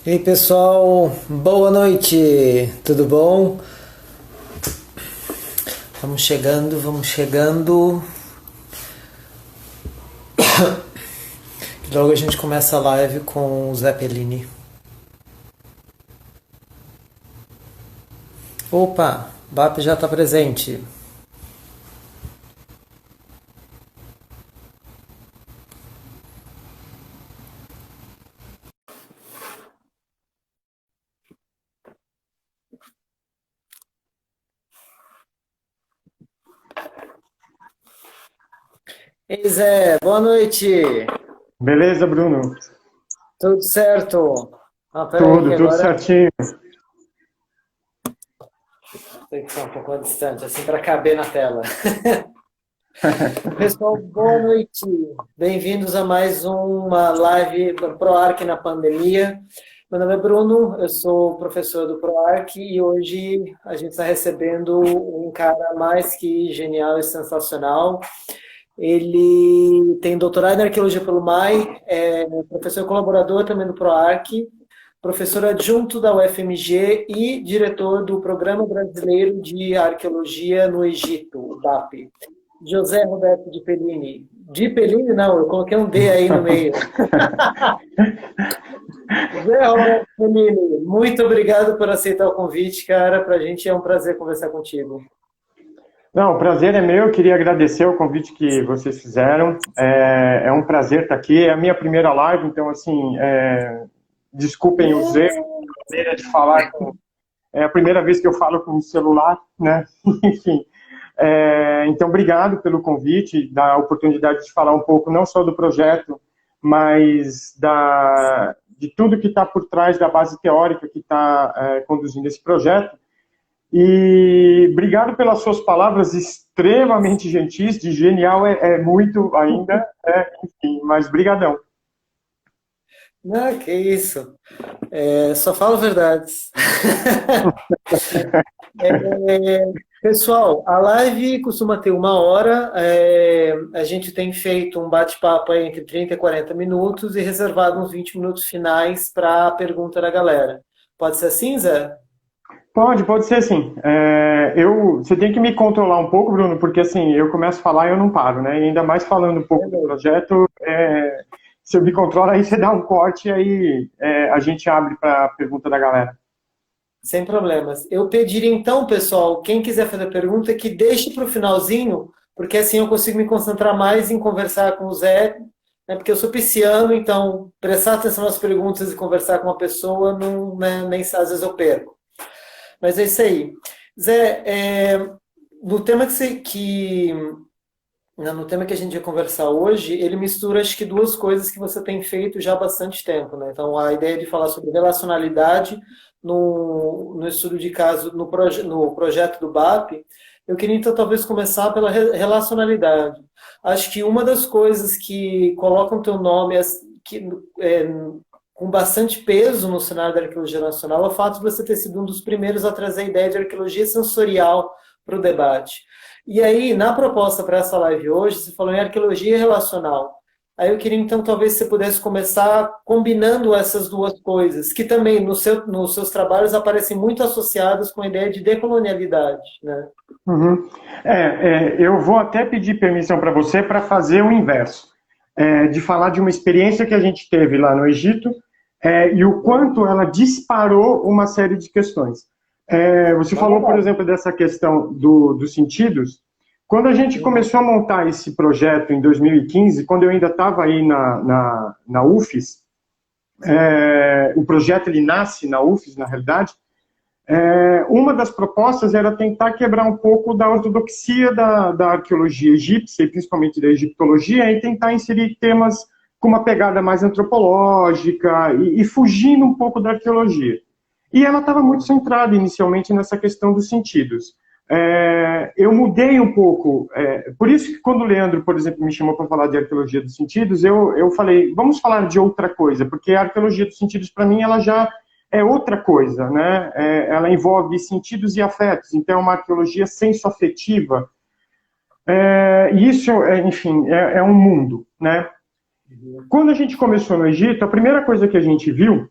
E aí pessoal, boa noite, tudo bom? Vamos chegando, vamos chegando. Logo a gente começa a live com o Zé Pellini. Opa, BAP já está presente. Ei Zé, boa noite. Beleza, Bruno? Tudo certo? Peraí que Tudo agora certinho. tem que ficar um pouco mais distante, assim para caber na tela. Pessoal, boa noite. Bem-vindos a mais uma live do ProArc na pandemia. Meu nome é Bruno, eu sou professor do ProArc e hoje a gente está recebendo um cara mais que genial e sensacional. Ele tem doutorado em arqueologia pelo MAI, é professor colaborador também do ProArc, professor adjunto da UFMG e diretor do Programa Brasileiro de Arqueologia no Egito, o BAP. José Roberto de Pellini. De Pellini, não, eu coloquei um D aí no meio. José Roberto Pellini, muito obrigado por aceitar o convite, cara. Para a gente é um prazer conversar contigo. Não, o prazer é meu. Eu queria agradecer o convite que vocês fizeram. É um prazer estar aqui. É a minha primeira live, então, assim, desculpem os erros, a maneira de falar. É a primeira vez que eu falo com o celular, né? Enfim. Então, obrigado pelo convite, da oportunidade de falar um pouco, não só do projeto, mas de tudo que está por trás da base teórica que está conduzindo esse projeto. E obrigado pelas suas palavras extremamente gentis, de genial é muito ainda, enfim, mas brigadão. Não, que isso. Só falo verdades. Pessoal, a live costuma ter 1 hora. A gente tem feito um bate-papo aí entre 30 e 40 minutos e reservado uns 20 minutos finais para a pergunta da galera. Pode ser assim, Zé? Pode ser assim. Você tem que me controlar um pouco, Bruno, porque assim, eu começo a falar e eu não paro, né? E ainda mais falando um pouco do Beleza. projeto, se eu me controlo, aí você dá um corte e aí a gente abre para a pergunta da galera. Sem problemas. Eu pediria então, pessoal, quem quiser fazer pergunta, que deixe para o finalzinho, porque assim eu consigo me concentrar mais em conversar com o Zé, né, porque eu sou pisciano, então prestar atenção nas perguntas e conversar com uma pessoa, não, né, nem às vezes eu perco. Mas é isso aí. Zé, no tema no tema que a gente vai conversar hoje, ele mistura acho que duas coisas que você tem feito já há bastante tempo, né? Então, a ideia de falar sobre relacionalidade no estudo de caso, no projeto do BAP, eu queria então talvez começar pela relacionalidade. Acho que uma das coisas que colocam teu nome que, é, com bastante peso no cenário da arqueologia nacional é o fato de você ter sido um dos primeiros a trazer a ideia de arqueologia sensorial para o debate. E aí, na proposta para essa live hoje, você falou em arqueologia relacional. Aí eu queria, então, talvez você pudesse começar combinando essas duas coisas, que também nos seus trabalhos aparecem muito associadas com a ideia de decolonialidade, né? Uhum. Eu vou até pedir permissão para você para fazer o inverso, de falar de uma experiência que a gente teve lá no Egito, e o quanto ela disparou uma série de questões. Você falou, por exemplo, dessa questão dos sentidos. Quando a gente começou a montar esse projeto em 2015, quando eu ainda estava aí na UFES, o projeto ele nasce na UFES, na realidade. Uma das propostas era tentar quebrar um pouco da ortodoxia da arqueologia egípcia, e principalmente da egiptologia, e tentar inserir temas com uma pegada mais antropológica e fugindo um pouco da arqueologia. E ela estava muito centrada inicialmente nessa questão dos sentidos. Eu mudei um pouco, por isso que quando o Leandro, por exemplo, me chamou para falar de arqueologia dos sentidos, eu falei, vamos falar de outra coisa, porque a arqueologia dos sentidos, para mim, ela já é outra coisa, né? Ela envolve sentidos e afetos, então é uma arqueologia sensoafetiva. E isso, enfim, é um mundo, né? Quando a gente começou no Egito, a primeira coisa que a gente viu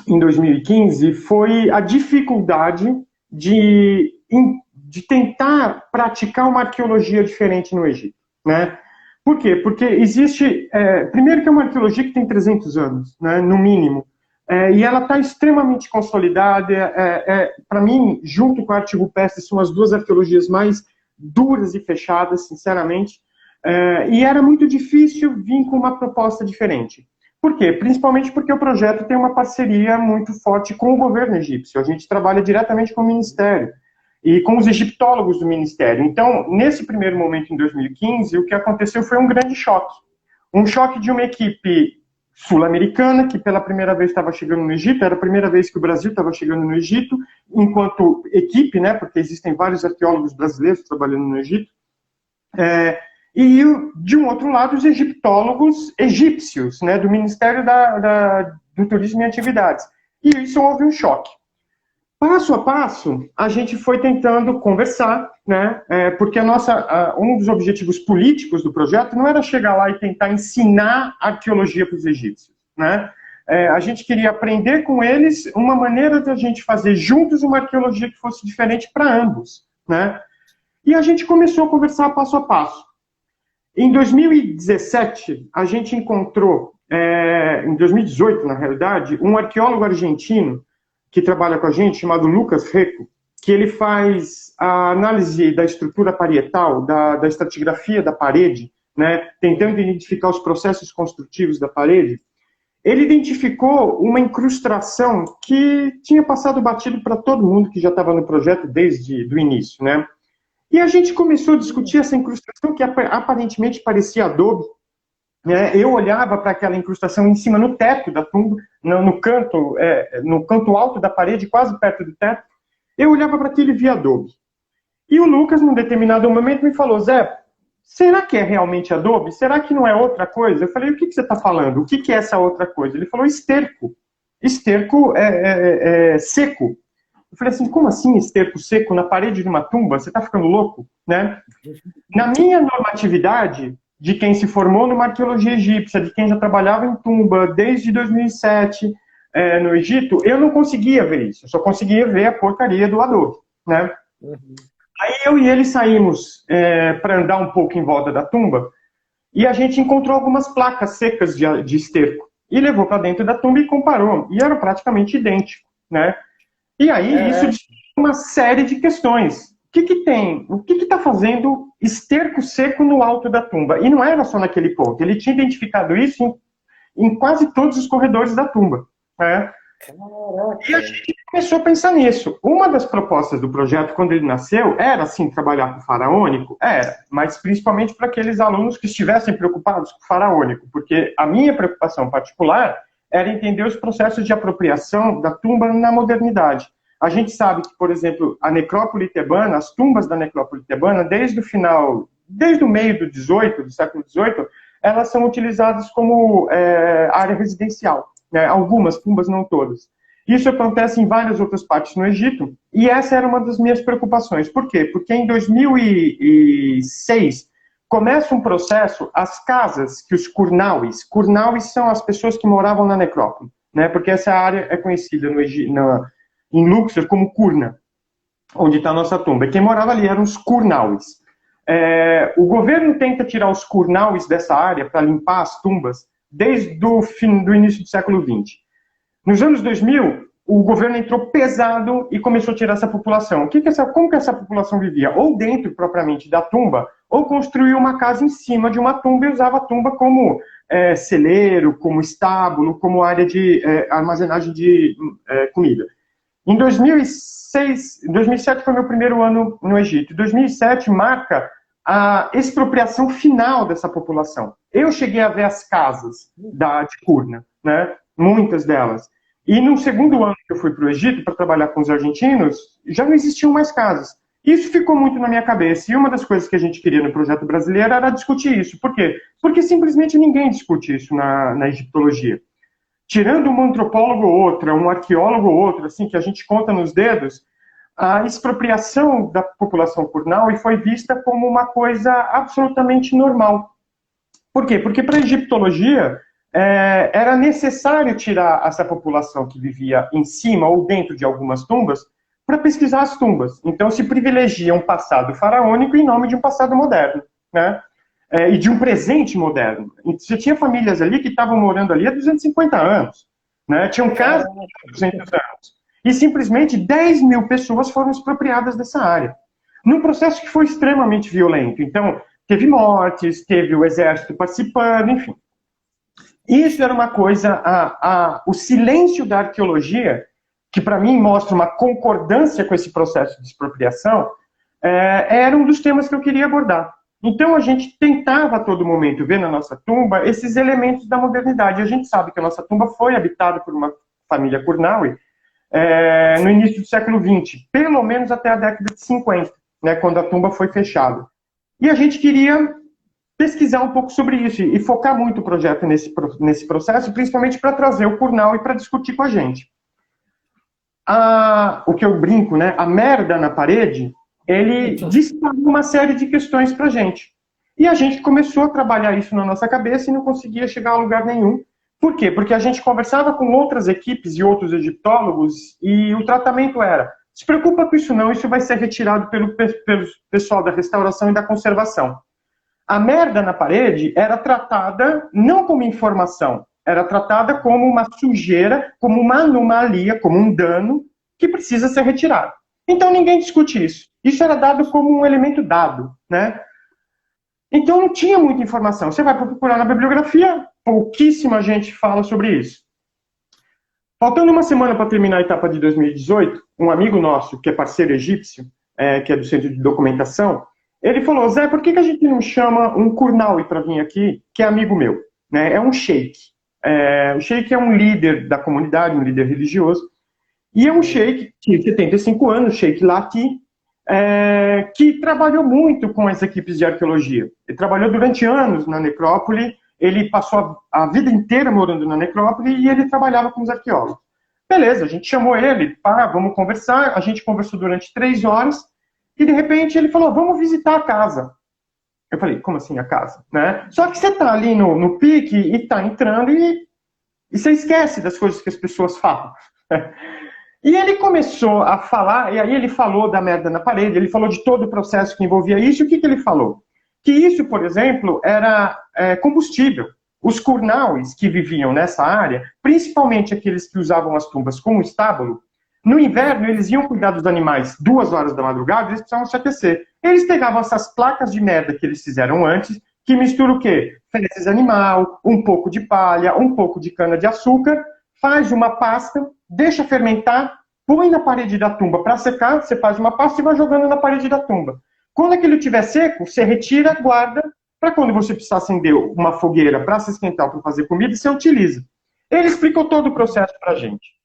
em 2015 foi a dificuldade de tentar praticar uma arqueologia diferente no Egito, né? Por quê? Porque existe, primeiro que é uma arqueologia que tem 300 anos, né, no mínimo, e ela está extremamente consolidada. Para mim, junto com a arte rupestre, são as duas arqueologias mais duras e fechadas, sinceramente, e era muito difícil vir com uma proposta diferente. Por quê? Principalmente porque o projeto tem uma parceria muito forte com o governo egípcio. A gente trabalha diretamente com o Ministério e com os egiptólogos do Ministério. Então, nesse primeiro momento, em 2015, o que aconteceu foi um grande choque. Um choque de uma equipe sul-americana, que pela primeira vez estava chegando no Egito, era a primeira vez que o Brasil estava chegando no Egito, enquanto equipe, né, porque existem vários arqueólogos brasileiros trabalhando no Egito, e, de um outro lado, os egiptólogos egípcios, né, do Ministério do Turismo e Atividades. E isso houve um choque. Passo a passo, a gente foi tentando conversar, né, porque um dos objetivos políticos do projeto não era chegar lá e tentar ensinar arqueologia para os egípcios, né? A gente queria aprender com eles uma maneira de a gente fazer juntos uma arqueologia que fosse diferente para ambos, né? E a gente começou a conversar passo a passo. Em 2017, a gente encontrou, em 2018, na realidade, um arqueólogo argentino que trabalha com a gente, chamado Lucas Reco, que ele faz a análise da estrutura parietal, da estratigrafia da parede, né, tentando identificar os processos construtivos da parede. Ele identificou uma incrustação que tinha passado batido para todo mundo que já estava no projeto desde o início, né? E a gente começou a discutir essa incrustação que aparentemente parecia adobe. Eu olhava para aquela incrustação em cima, no teto da tumba, no canto alto da parede, quase perto do teto. Eu olhava para aquilo e via adobe. E o Lucas, num determinado momento, me falou: Zé, será que é realmente adobe? Será que não é outra coisa? Eu falei: o que você está falando? O que é essa outra coisa? Ele falou: esterco. Esterco seco. Eu falei assim: como assim esterco seco na parede de uma tumba? Você está ficando louco? Né? Na minha normatividade, de quem se formou numa arqueologia egípcia, de quem já trabalhava em tumba desde 2007 no Egito, eu não conseguia ver isso. Eu só conseguia ver a porcaria do adobe, né? Uhum. Aí eu e ele saímos para andar um pouco em volta da tumba e a gente encontrou algumas placas secas de esterco e levou para dentro da tumba e comparou. E era praticamente idêntico, né? E aí isso tinha uma série de questões. O que tem? O que está fazendo esterco seco no alto da tumba? E não era só naquele ponto. Ele tinha identificado isso em quase todos os corredores da tumba. Né? E a gente começou a pensar nisso. Uma das propostas do projeto, quando ele nasceu, era, sim, trabalhar com o faraônico? Era, mas principalmente para aqueles alunos que estivessem preocupados com o faraônico, porque a minha preocupação particular era entender os processos de apropriação da tumba na modernidade. A gente sabe que, por exemplo, a necrópole tebana, as tumbas da necrópole tebana, desde o meio do século XVIII, elas são utilizadas como área residencial. Né? Algumas tumbas, não todas. Isso acontece em várias outras partes no Egito, e essa era uma das minhas preocupações. Por quê? Porque em 2006 começa um processo, as casas que os curnauis são as pessoas que moravam na necrópole, né? Porque essa área é conhecida em Luxor como Curna, onde está a nossa tumba. E quem morava ali eram os curnauis. O governo tenta tirar os curnauis dessa área para limpar as tumbas desde o fim do início do século XX. Nos anos 2000, o governo entrou pesado e começou a tirar essa população. Como que essa população vivia? Ou dentro, propriamente, da tumba, ou construía uma casa em cima de uma tumba e usava a tumba como celeiro, como estábulo, como área de armazenagem de comida. Em 2007 foi meu primeiro ano no Egito. 2007 marca a expropriação final dessa população. Eu cheguei a ver as casas de Curna, né? Muitas delas. E no segundo ano que eu fui para o Egito para trabalhar com os argentinos, já não existiam mais casas. Isso ficou muito na minha cabeça. E uma das coisas que a gente queria no projeto brasileiro era discutir isso. Por quê? Porque simplesmente ninguém discute isso na egiptologia. Tirando um antropólogo ou outro, um arqueólogo ou outro, assim, que a gente conta nos dedos, a expropriação da população curnal foi vista como uma coisa absolutamente normal. Por quê? Porque para a egiptologia, era necessário tirar essa população que vivia em cima ou dentro de algumas tumbas para pesquisar as tumbas. Então se privilegia um passado faraônico em nome de um passado moderno, né? E de um presente moderno. Você tinha famílias ali que estavam morando ali há 250 anos, né? Tinham casas há 200 anos. E simplesmente 10 mil pessoas foram expropriadas dessa área. Num processo que foi extremamente violento. Então, teve mortes, teve o exército participando, enfim. Isso era uma coisa, o silêncio da arqueologia, que para mim mostra uma concordância com esse processo de expropriação, era um dos temas que eu queria abordar. Então a gente tentava a todo momento ver na nossa tumba esses elementos da modernidade. A gente sabe que a nossa tumba foi habitada por uma família Curnaui no início do século XX, pelo menos até a década de 50, né, quando a tumba foi fechada. E a gente queria pesquisar um pouco sobre isso e focar muito o projeto nesse processo, principalmente para trazer o Curnaui para discutir com a gente. O que eu brinco, né, a merda na parede, ele disparou uma série de questões para a gente. E a gente começou a trabalhar isso na nossa cabeça e não conseguia chegar a lugar nenhum. Por quê? Porque a gente conversava com outras equipes e outros egiptólogos e o tratamento era: se preocupa com isso não, isso vai ser retirado pelo pessoal da restauração e da conservação. A merda na parede era tratada não como informação, era tratada como uma sujeira, como uma anomalia, como um dano que precisa ser retirado. Então ninguém discute isso. Isso era dado como um elemento dado, né? Então não tinha muita informação. Você vai procurar na bibliografia, pouquíssima gente fala sobre isso. Faltando uma semana para terminar a etapa de 2018, um amigo nosso, que é parceiro egípcio, que é do Centro de Documentação, ele falou: Zé, por que a gente não chama um Curnaui para vir aqui, que é amigo meu? Né? É um sheik. O sheik é um líder da comunidade, um líder religioso, e é um sheik de 75 anos, sheik Laki, que trabalhou muito com as equipes de arqueologia. Ele trabalhou durante anos na necrópole, ele passou a vida inteira morando na necrópole e ele trabalhava com os arqueólogos. Beleza, a gente chamou ele, vamos conversar, a gente conversou durante 3 horas, e de repente ele falou: vamos visitar a casa. Eu falei: como assim a casa? Né? Só que você está ali no pique e está entrando e você esquece das coisas que as pessoas falam. E ele começou a falar, e aí ele falou da merda na parede, ele falou de todo o processo que envolvia isso. E o que ele falou? Que isso, por exemplo, era combustível. Os Curnauis que viviam nessa área, principalmente aqueles que usavam as tumbas como estábulo, no inverno eles iam cuidar dos animais 2 horas da madrugada, eles precisavam se aquecer. Eles pegavam essas placas de merda que eles fizeram antes, que mistura o quê? Fezes animal, um pouco de palha, um pouco de cana-de-açúcar, faz uma pasta, deixa fermentar, põe na parede da tumba para secar, você faz uma pasta e vai jogando na parede da tumba. Quando aquilo estiver seco, você retira, guarda, para quando você precisar acender uma fogueira para se esquentar, para fazer comida, você utiliza. Ele explicou todo o processo para a gente.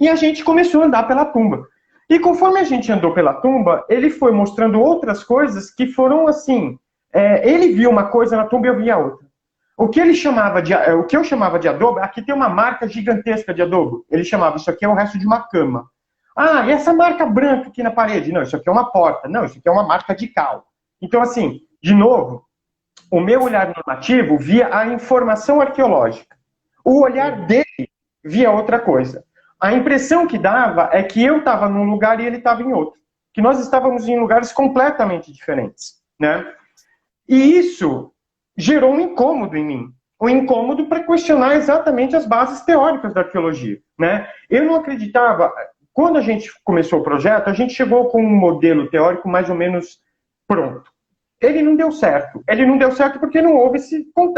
E a gente começou a andar pela tumba. E conforme a gente andou pela tumba, ele foi mostrando outras coisas que foram assim... ele viu uma coisa na tumba e eu via outra. O que eu chamava de adobo, aqui tem uma marca gigantesca de adobo. Ele chamava: isso aqui é o resto de uma cama. Ah, e essa marca branca aqui na parede? Não, isso aqui é uma porta. Não, isso aqui é uma marca de cal. Então, assim, de novo, o meu olhar normativo via a informação arqueológica. O olhar dele via outra coisa. A impressão que dava é que eu estava num lugar e ele estava em outro. Que nós estávamos em lugares completamente diferentes, né? E isso gerou um incômodo em mim. Um incômodo para questionar exatamente as bases teóricas da arqueologia, né? Eu não acreditava... Quando a gente começou o projeto, a gente chegou com um modelo teórico mais ou menos pronto. Ele não deu certo. Ele não deu certo porque não houve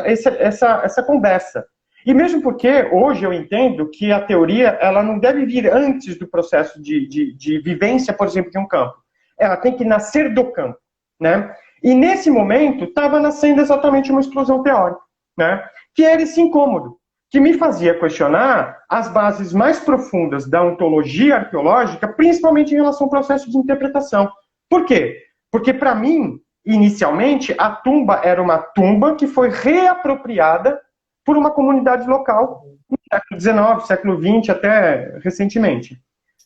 essa conversa. E mesmo porque hoje eu entendo que a teoria ela não deve vir antes do processo de vivência, por exemplo, de um campo. Ela tem que nascer do campo, né? E nesse momento estava nascendo exatamente uma explosão teórica, né? Que era esse incômodo, que me fazia questionar as bases mais profundas da ontologia arqueológica, principalmente em relação ao processo de interpretação. Por quê? Porque, para mim, inicialmente, a tumba era uma tumba que foi reapropriada por uma comunidade local no século XIX, século XX, até recentemente.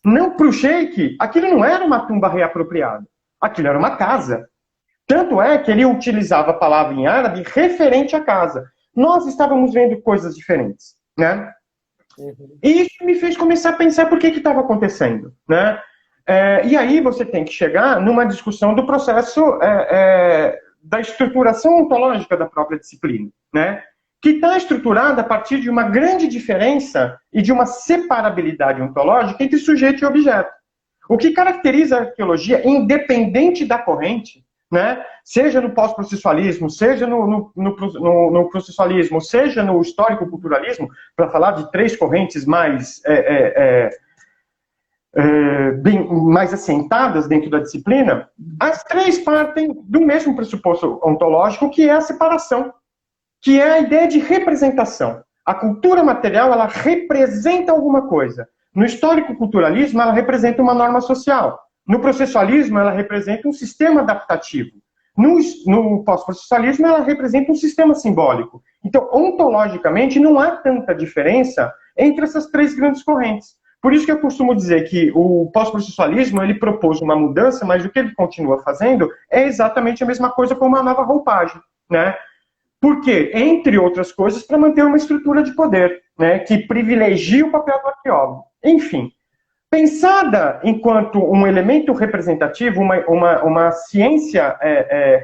Não para o sheik, aquilo não era uma tumba reapropriada. Aquilo era uma casa. Tanto é que ele utilizava a palavra em árabe referente à casa. nós estávamos vendo coisas diferentes, né? Uhum. E isso me fez começar a pensar por que estava acontecendo, né? E aí você tem que chegar numa discussão do processo da estruturação ontológica da própria disciplina, né? Que está estruturada a partir de uma grande diferença e de uma separabilidade ontológica entre sujeito e objeto. O que caracteriza a arqueologia, independente da corrente, né? Seja no pós-processualismo, seja no processualismo, seja no histórico-culturalismo, para falar de três correntes bem mais assentadas dentro da disciplina, as três partem do mesmo pressuposto ontológico, que é a separação, que é a ideia de representação. A cultura material, ela representa alguma coisa. No histórico-culturalismo, ela representa uma norma social. No processualismo, ela representa um sistema adaptativo. No pós-processualismo, ela representa um sistema simbólico. Então, ontologicamente, não há tanta diferença entre essas três grandes correntes. Por isso que eu costumo dizer que o pós-processualismo, ele propôs uma mudança, mas o que ele continua fazendo é exatamente a mesma coisa com uma nova roupagem, né? Por quê? Entre outras coisas, para manter uma estrutura de poder, né, que privilegia o papel do arqueólogo. Enfim, pensada enquanto um elemento representativo, uma ciência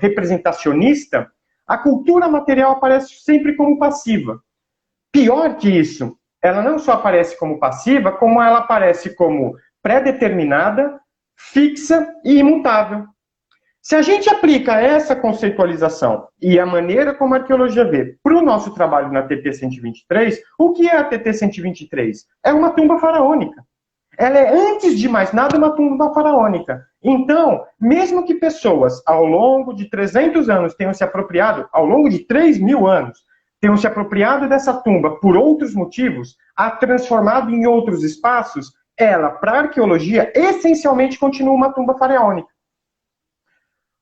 representacionista, a cultura material aparece sempre como passiva. Pior que isso, ela não só aparece como passiva, como ela aparece como pré-determinada, fixa e imutável. Se a gente aplica essa conceitualização e a maneira como a arqueologia vê para o nosso trabalho na TT-123, o que é a TT-123? É uma tumba faraônica. Ela é, antes de mais nada, uma tumba faraônica. Então, mesmo que pessoas, ao longo de 300 anos, tenham se apropriado, ao longo de 3.000 anos, tenham se apropriado dessa tumba por outros motivos, a transformado em outros espaços, ela, para a arqueologia, essencialmente continua uma tumba faraônica.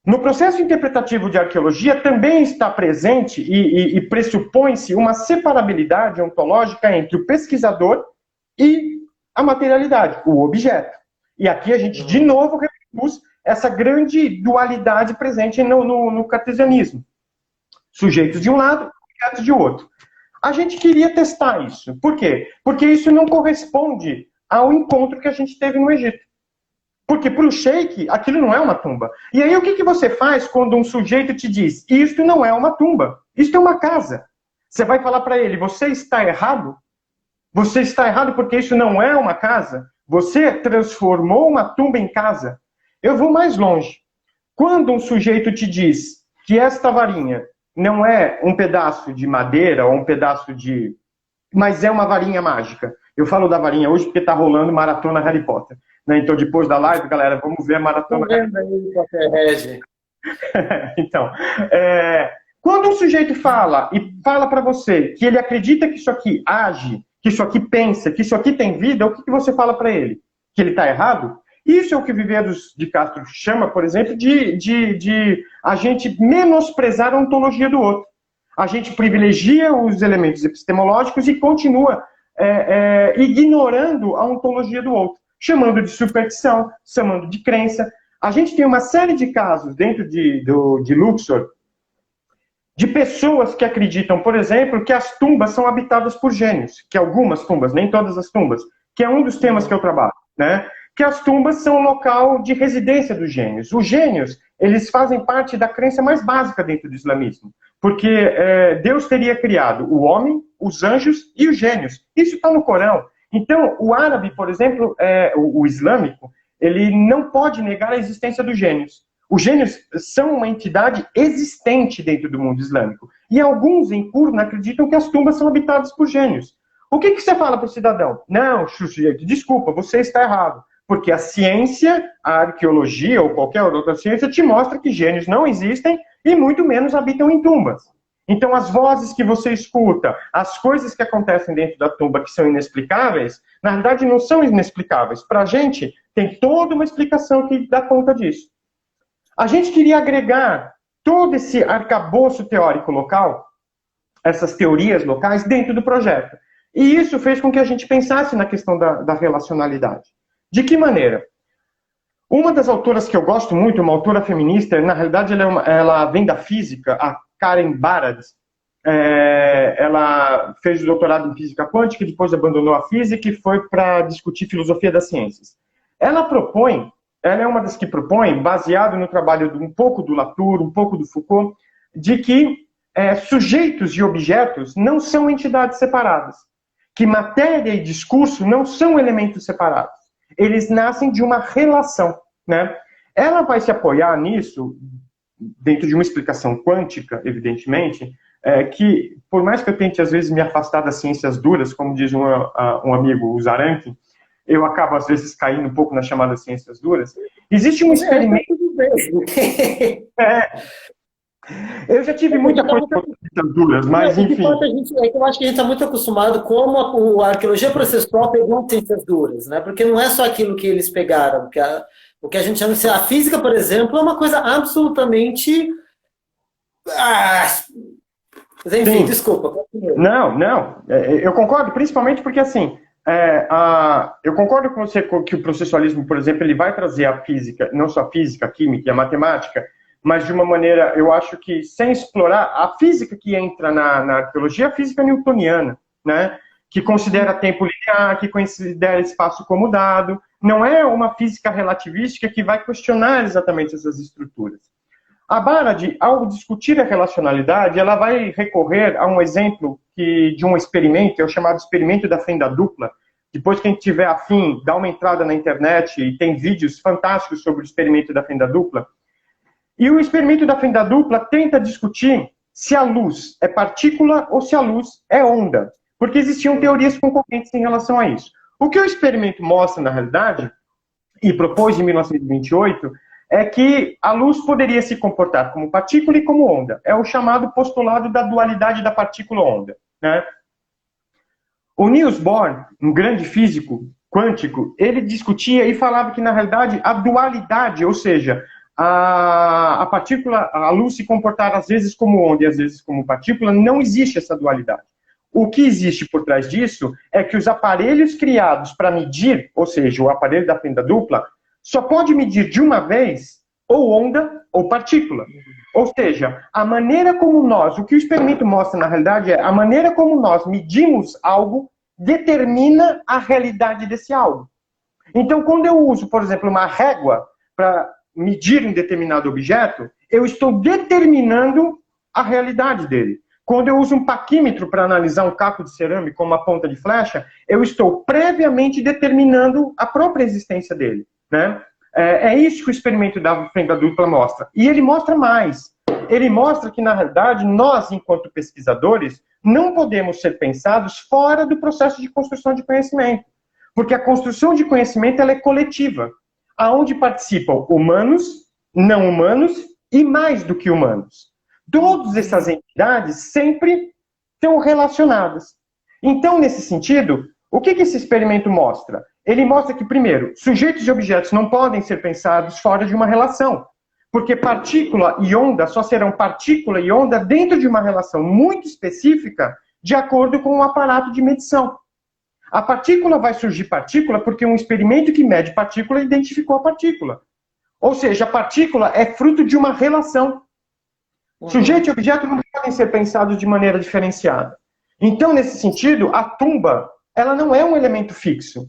No processo interpretativo de arqueologia também está presente e pressupõe-se uma separabilidade ontológica entre o pesquisador e a materialidade, o objeto. E aqui a gente, de novo, reproduz essa grande dualidade presente no cartesianismo. Sujeitos de um lado, objetos de outro. A gente queria testar isso. Por quê? Porque isso não corresponde ao encontro que a gente teve no Egito. Porque para o sheik, aquilo não é uma tumba. E aí o que você faz quando um sujeito te diz, isto não é uma tumba, isto é uma casa? Você vai falar para ele, você está errado? Você está errado porque isso não é uma casa? Você transformou uma tumba em casa? Eu vou mais longe. Quando um sujeito te diz que esta varinha não é um pedaço de madeira ou um pedaço de... mas é uma varinha mágica. Eu falo da varinha hoje porque está rolando maratona Harry Potter. Então, depois da live, galera, vamos ver a maratona. Então, quando um sujeito fala e fala para você que ele acredita que isso aqui age, que isso aqui pensa, que isso aqui tem vida, o que você fala para ele? Que ele está errado? Isso é o que Viveiros de Castro chama, por exemplo, de a gente menosprezar a ontologia do outro. A gente privilegia os elementos epistemológicos e continua ignorando a ontologia do outro, chamando de superstição, chamando de crença. A gente tem uma série de casos dentro de Luxor, de pessoas que acreditam, por exemplo, que as tumbas são habitadas por gênios, que algumas tumbas, nem todas as tumbas, que é um dos temas que eu trabalho, né? Que as tumbas são o local de residência dos gênios. Os gênios, eles fazem parte da crença mais básica dentro do islamismo, porque Deus teria criado o homem, os anjos e os gênios. Isso está no Corão. Então, o árabe, por exemplo, o islâmico, ele não pode negar a existência dos gênios. Os gênios são uma entidade existente dentro do mundo islâmico. E alguns em Kurna acreditam que as tumbas são habitadas por gênios. O que você fala para o cidadão? Não, sujeito, desculpa, você está errado. Porque a ciência, a arqueologia ou qualquer outra ciência te mostra que gênios não existem e muito menos habitam em tumbas. Então, as vozes que você escuta, as coisas que acontecem dentro da tumba que são inexplicáveis, na verdade não são inexplicáveis. Para a gente, tem toda uma explicação que dá conta disso. A gente queria agregar todo esse arcabouço teórico local, essas teorias locais, dentro do projeto. E isso fez com que a gente pensasse na questão da relacionalidade. De que maneira? Uma das autoras que eu gosto muito, uma autora feminista, na realidade ela vem da física, a Karen Barad, ela fez o doutorado em física quântica, depois abandonou a física e foi para discutir filosofia das ciências. Ela é uma das que propõe, baseado no trabalho um pouco do Latour, um pouco do Foucault, de que sujeitos e objetos não são entidades separadas, que matéria e discurso não são elementos separados. Eles nascem de uma relação, né? Ela vai se apoiar nisso, dentro de uma explicação quântica, evidentemente, que, por mais que eu tente, às vezes, me afastar das ciências duras, como diz um amigo, o Zarankin, eu acabo, às vezes, caindo um pouco nas chamadas ciências duras. Existe um experimento... Eu já tive muita coisa com ciências duras, mas, enfim... Eu acho que a gente está muito acostumado como a arqueologia processual pegou ciências duras, né? Porque não é só aquilo que eles pegaram, porque o que a gente chama de... A física, por exemplo, é uma coisa absolutamente... Mas, enfim, sim. Desculpa. Não. Eu concordo, principalmente porque, assim, eu concordo com você que o processualismo, por exemplo, ele vai trazer a física, não só a física, a química e a matemática, mas de uma maneira, eu acho que sem explorar a física que entra na arqueologia, a física newtoniana, né? Que considera tempo linear, que considera espaço como dado, não é uma física relativística que vai questionar exatamente essas estruturas. A Barad, ao discutir a relacionalidade, ela vai recorrer a um exemplo de um experimento, é o chamado experimento da fenda dupla. Depois, quem tiver afim, dá uma entrada na internet e tem vídeos fantásticos sobre o experimento da fenda dupla. E o experimento da fenda dupla tenta discutir se a luz é partícula ou se a luz é onda, porque existiam teorias concorrentes em relação a isso. O que o experimento mostra, na realidade, e propôs em 1928, é que a luz poderia se comportar como partícula e como onda. É o chamado postulado da dualidade da partícula-onda, né? O Niels Bohr, um grande físico quântico, ele discutia e falava que, na realidade, a dualidade, ou seja, a partícula, a luz se comportar às vezes como onda e às vezes como partícula, não existe essa dualidade. O que existe por trás disso é que os aparelhos criados para medir, ou seja, o aparelho da fenda dupla, só pode medir de uma vez ou onda ou partícula. Ou seja, a maneira como o que o experimento mostra na realidade é a maneira como nós medimos algo determina a realidade desse algo. Então, quando eu uso, por exemplo, uma régua para medir um determinado objeto, eu estou determinando a realidade dele. Quando eu uso um paquímetro para analisar um caco de cerâmica com uma ponta de flecha, eu estou previamente determinando a própria existência dele, né? É isso que o experimento da fenda dupla mostra. E ele mostra mais. Ele mostra que, na realidade, nós, enquanto pesquisadores, não podemos ser pensados fora do processo de construção de conhecimento. Porque a construção de conhecimento ela é coletiva, aonde participam humanos, não humanos e mais do que humanos. Todas essas entidades sempre estão relacionadas. Então, nesse sentido, o que esse experimento mostra? Ele mostra que, primeiro, sujeitos e objetos não podem ser pensados fora de uma relação, porque partícula e onda só serão partícula e onda dentro de uma relação muito específica, de acordo com o aparato de medição. A partícula vai surgir partícula porque um experimento que mede partícula identificou a partícula. Ou seja, a partícula é fruto de uma relação. Sujeito e objeto não podem ser pensados de maneira diferenciada. Então, nesse sentido, a tumba ela não é um elemento fixo.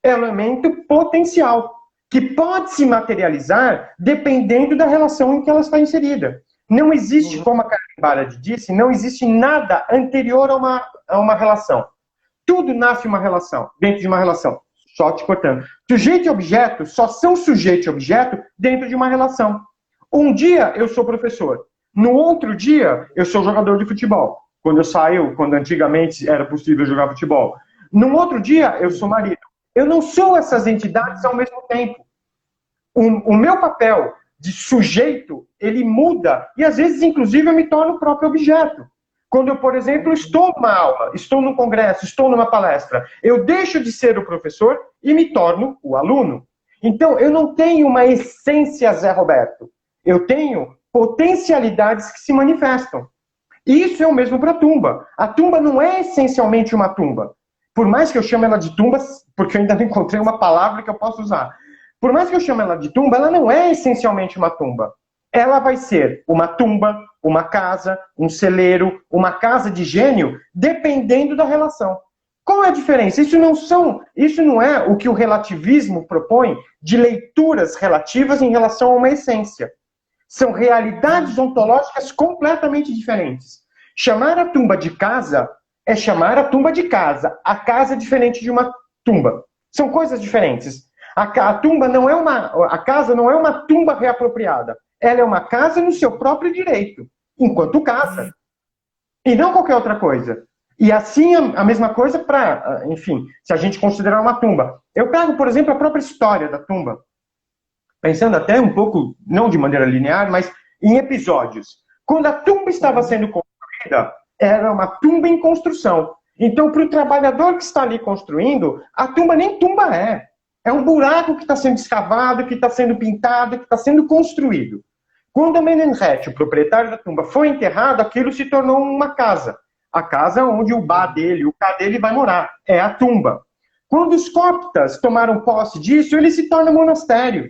É um elemento potencial, que pode se materializar dependendo da relação em que ela está inserida. Não existe, como a Karen Barad disse, não existe nada anterior a uma relação. Tudo nasce uma relação, dentro de uma relação. Só te cortando. Sujeito e objeto só são sujeito e objeto dentro de uma relação. Um dia eu sou professor. No outro dia eu sou jogador de futebol. Quando antigamente era possível jogar futebol. No outro dia eu sou marido. Eu não sou essas entidades ao mesmo tempo. O meu papel de sujeito, ele muda. E às vezes, inclusive, eu me torno o próprio objeto. Quando eu, por exemplo, estou numa aula, estou num congresso, estou numa palestra, eu deixo de ser o professor e me torno o aluno. Então, eu não tenho uma essência Zé Roberto. Eu tenho potencialidades que se manifestam. E isso é o mesmo para a tumba. A tumba não é essencialmente uma tumba. Por mais que eu chame ela de tumba, porque eu ainda não encontrei uma palavra que eu possa usar. Por mais que eu chame ela de tumba, ela não é essencialmente uma tumba. Ela vai ser uma tumba, uma casa, um celeiro, uma casa de gênio, dependendo da relação. Qual é a diferença? Isso não é o que o relativismo propõe de leituras relativas em relação a uma essência. São realidades ontológicas completamente diferentes. Chamar a tumba de casa é chamar a tumba de casa. A casa é diferente de uma tumba. São coisas diferentes. A casa não é uma tumba reapropriada. Ela é uma casa no seu próprio direito, enquanto casa. E não qualquer outra coisa. E assim a mesma coisa para, enfim, se a gente considerar uma tumba. Eu pego, por exemplo, a própria história da tumba, pensando até um pouco, não de maneira linear, mas em episódios. Quando a tumba estava sendo construída, era uma tumba em construção. Então, para o trabalhador que está ali construindo, a tumba nem tumba é. É um buraco que está sendo escavado, que está sendo pintado, que está sendo construído. Quando Amenemhet, o proprietário da tumba, foi enterrado, aquilo se tornou uma casa. A casa onde o Ba dele, o Ka dele vai morar. É a tumba. Quando os coptas tomaram posse disso, ele se torna monastério.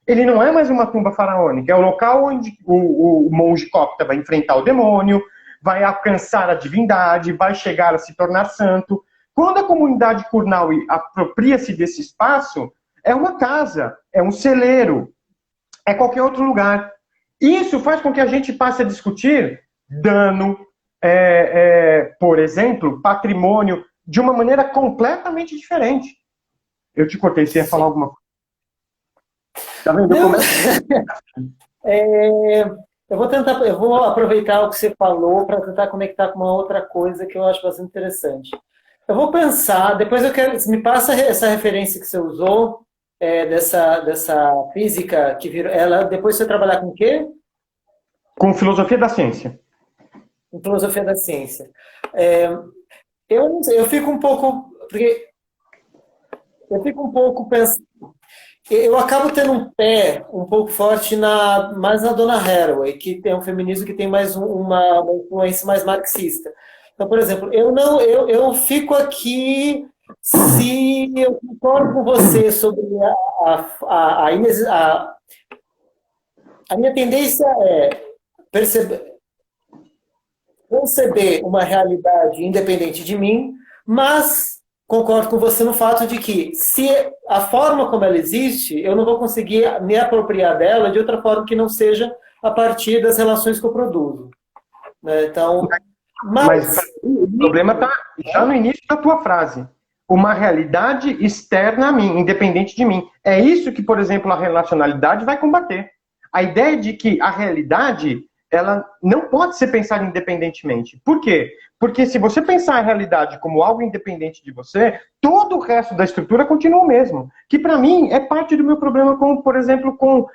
Ele não é mais uma tumba faraônica. É o local onde o monge copta vai enfrentar o demônio, vai alcançar a divindade, vai chegar a se tornar santo. Quando a comunidade Kurnawi apropria-se desse espaço, é uma casa, é um celeiro, é qualquer outro lugar. Isso faz com que a gente passe a discutir dano, por exemplo, patrimônio, de uma maneira completamente diferente. Eu te cortei, você ia falar alguma coisa? Tá vendo? Eu vou aproveitar o que você falou para tentar conectar com uma outra coisa que eu acho bastante interessante. Eu vou pensar, depois me passa essa referência que você usou, dessa física que virou, depois você trabalhar com o quê? Com filosofia da ciência. Com filosofia da ciência. Eu não sei, eu fico um pouco pensando. Eu acabo tendo um pé um pouco forte mais na Donna Haraway, que tem um feminismo que tem mais uma influência mais marxista. Então, por exemplo, eu fico aqui se eu concordo com você sobre a minha tendência é conceber uma realidade independente de mim, mas concordo com você no fato de que, se a forma como ela existe, eu não vou conseguir me apropriar dela de outra forma que não seja a partir das relações que eu produzo. Né? Então, mas o problema está já no início da tua frase. Uma realidade externa a mim, independente de mim. É isso que, por exemplo, a relacionalidade vai combater. A ideia de que a realidade ela não pode ser pensada independentemente. Por quê? Porque se você pensar a realidade como algo independente de você, todo o resto da estrutura continua o mesmo. Que, para mim, é parte do meu problema, por exemplo, com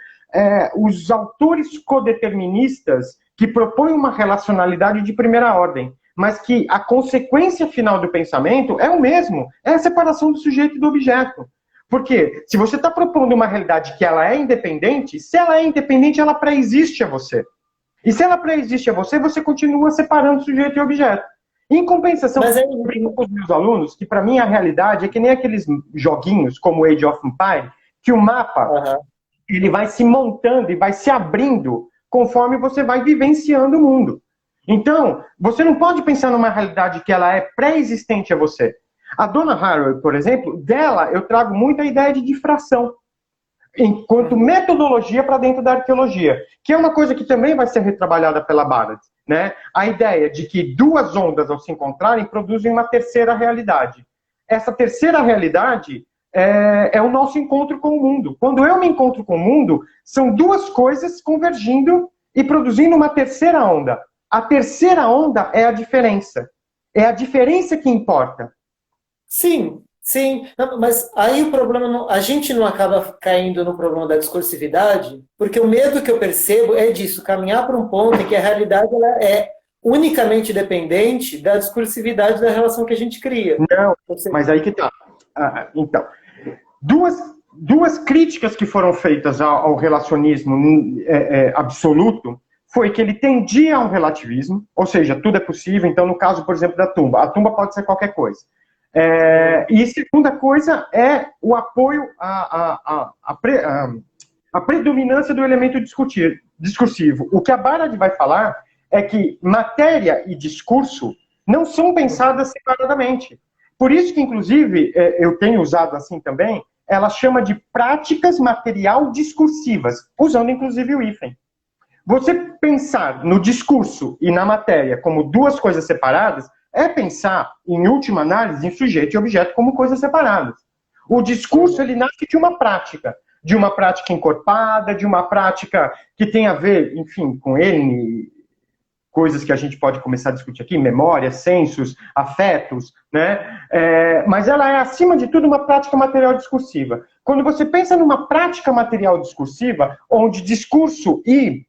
os autores codeterministas que propõem uma relacionalidade de primeira ordem, mas que a consequência final do pensamento é o mesmo, é a separação do sujeito e do objeto. Porque se você está propondo uma realidade que ela é independente, se ela é independente, ela pré-existe a você. E se ela pré-existe a você, você continua separando sujeito e objeto. Em compensação, eu brinco com os meus alunos que, para mim, a realidade é que nem aqueles joguinhos, como Age of Empires, que o mapa ele vai se montando e vai se abrindo conforme você vai vivenciando o mundo. Então, você não pode pensar numa realidade que ela é pré-existente a você. A Donna Haraway, por exemplo, dela eu trago muito a ideia de difração, enquanto metodologia para dentro da arqueologia, que é uma coisa que também vai ser retrabalhada pela Barrett, né? A ideia de que duas ondas, ao se encontrarem, produzem uma terceira realidade. Essa terceira realidade é o nosso encontro com o mundo. Quando eu me encontro com o mundo, são duas coisas convergindo e produzindo uma terceira onda. A terceira onda é a diferença. É a diferença que importa. Sim, sim. Não, mas aí o problema, a gente não acaba caindo no problema da discursividade, porque o medo que eu percebo é disso, caminhar para um ponto em que a realidade ela é unicamente dependente da discursividade da relação que a gente cria. Não, mas aí que tá. Então, duas críticas que foram feitas ao relacionismo absoluto foi que ele tendia a um relativismo, ou seja, tudo é possível. Então, no caso, por exemplo, da tumba, a tumba pode ser qualquer coisa. E a segunda coisa é o apoio à predominância do elemento discursivo. O que a Barad vai falar é que matéria e discurso não são pensadas separadamente. Por isso que, inclusive, eu tenho usado assim também, ela chama de práticas material discursivas, usando inclusive o hífen. Você pensar no discurso e na matéria como duas coisas separadas é pensar, em última análise, em sujeito e objeto como coisas separadas. O discurso, ele nasce de uma prática encorpada, de uma prática que tem a ver, enfim, com N coisas que a gente pode começar a discutir aqui, memória, sensos, afetos, né? Mas ela é, acima de tudo, uma prática material discursiva. Quando você pensa numa prática material discursiva, onde discurso e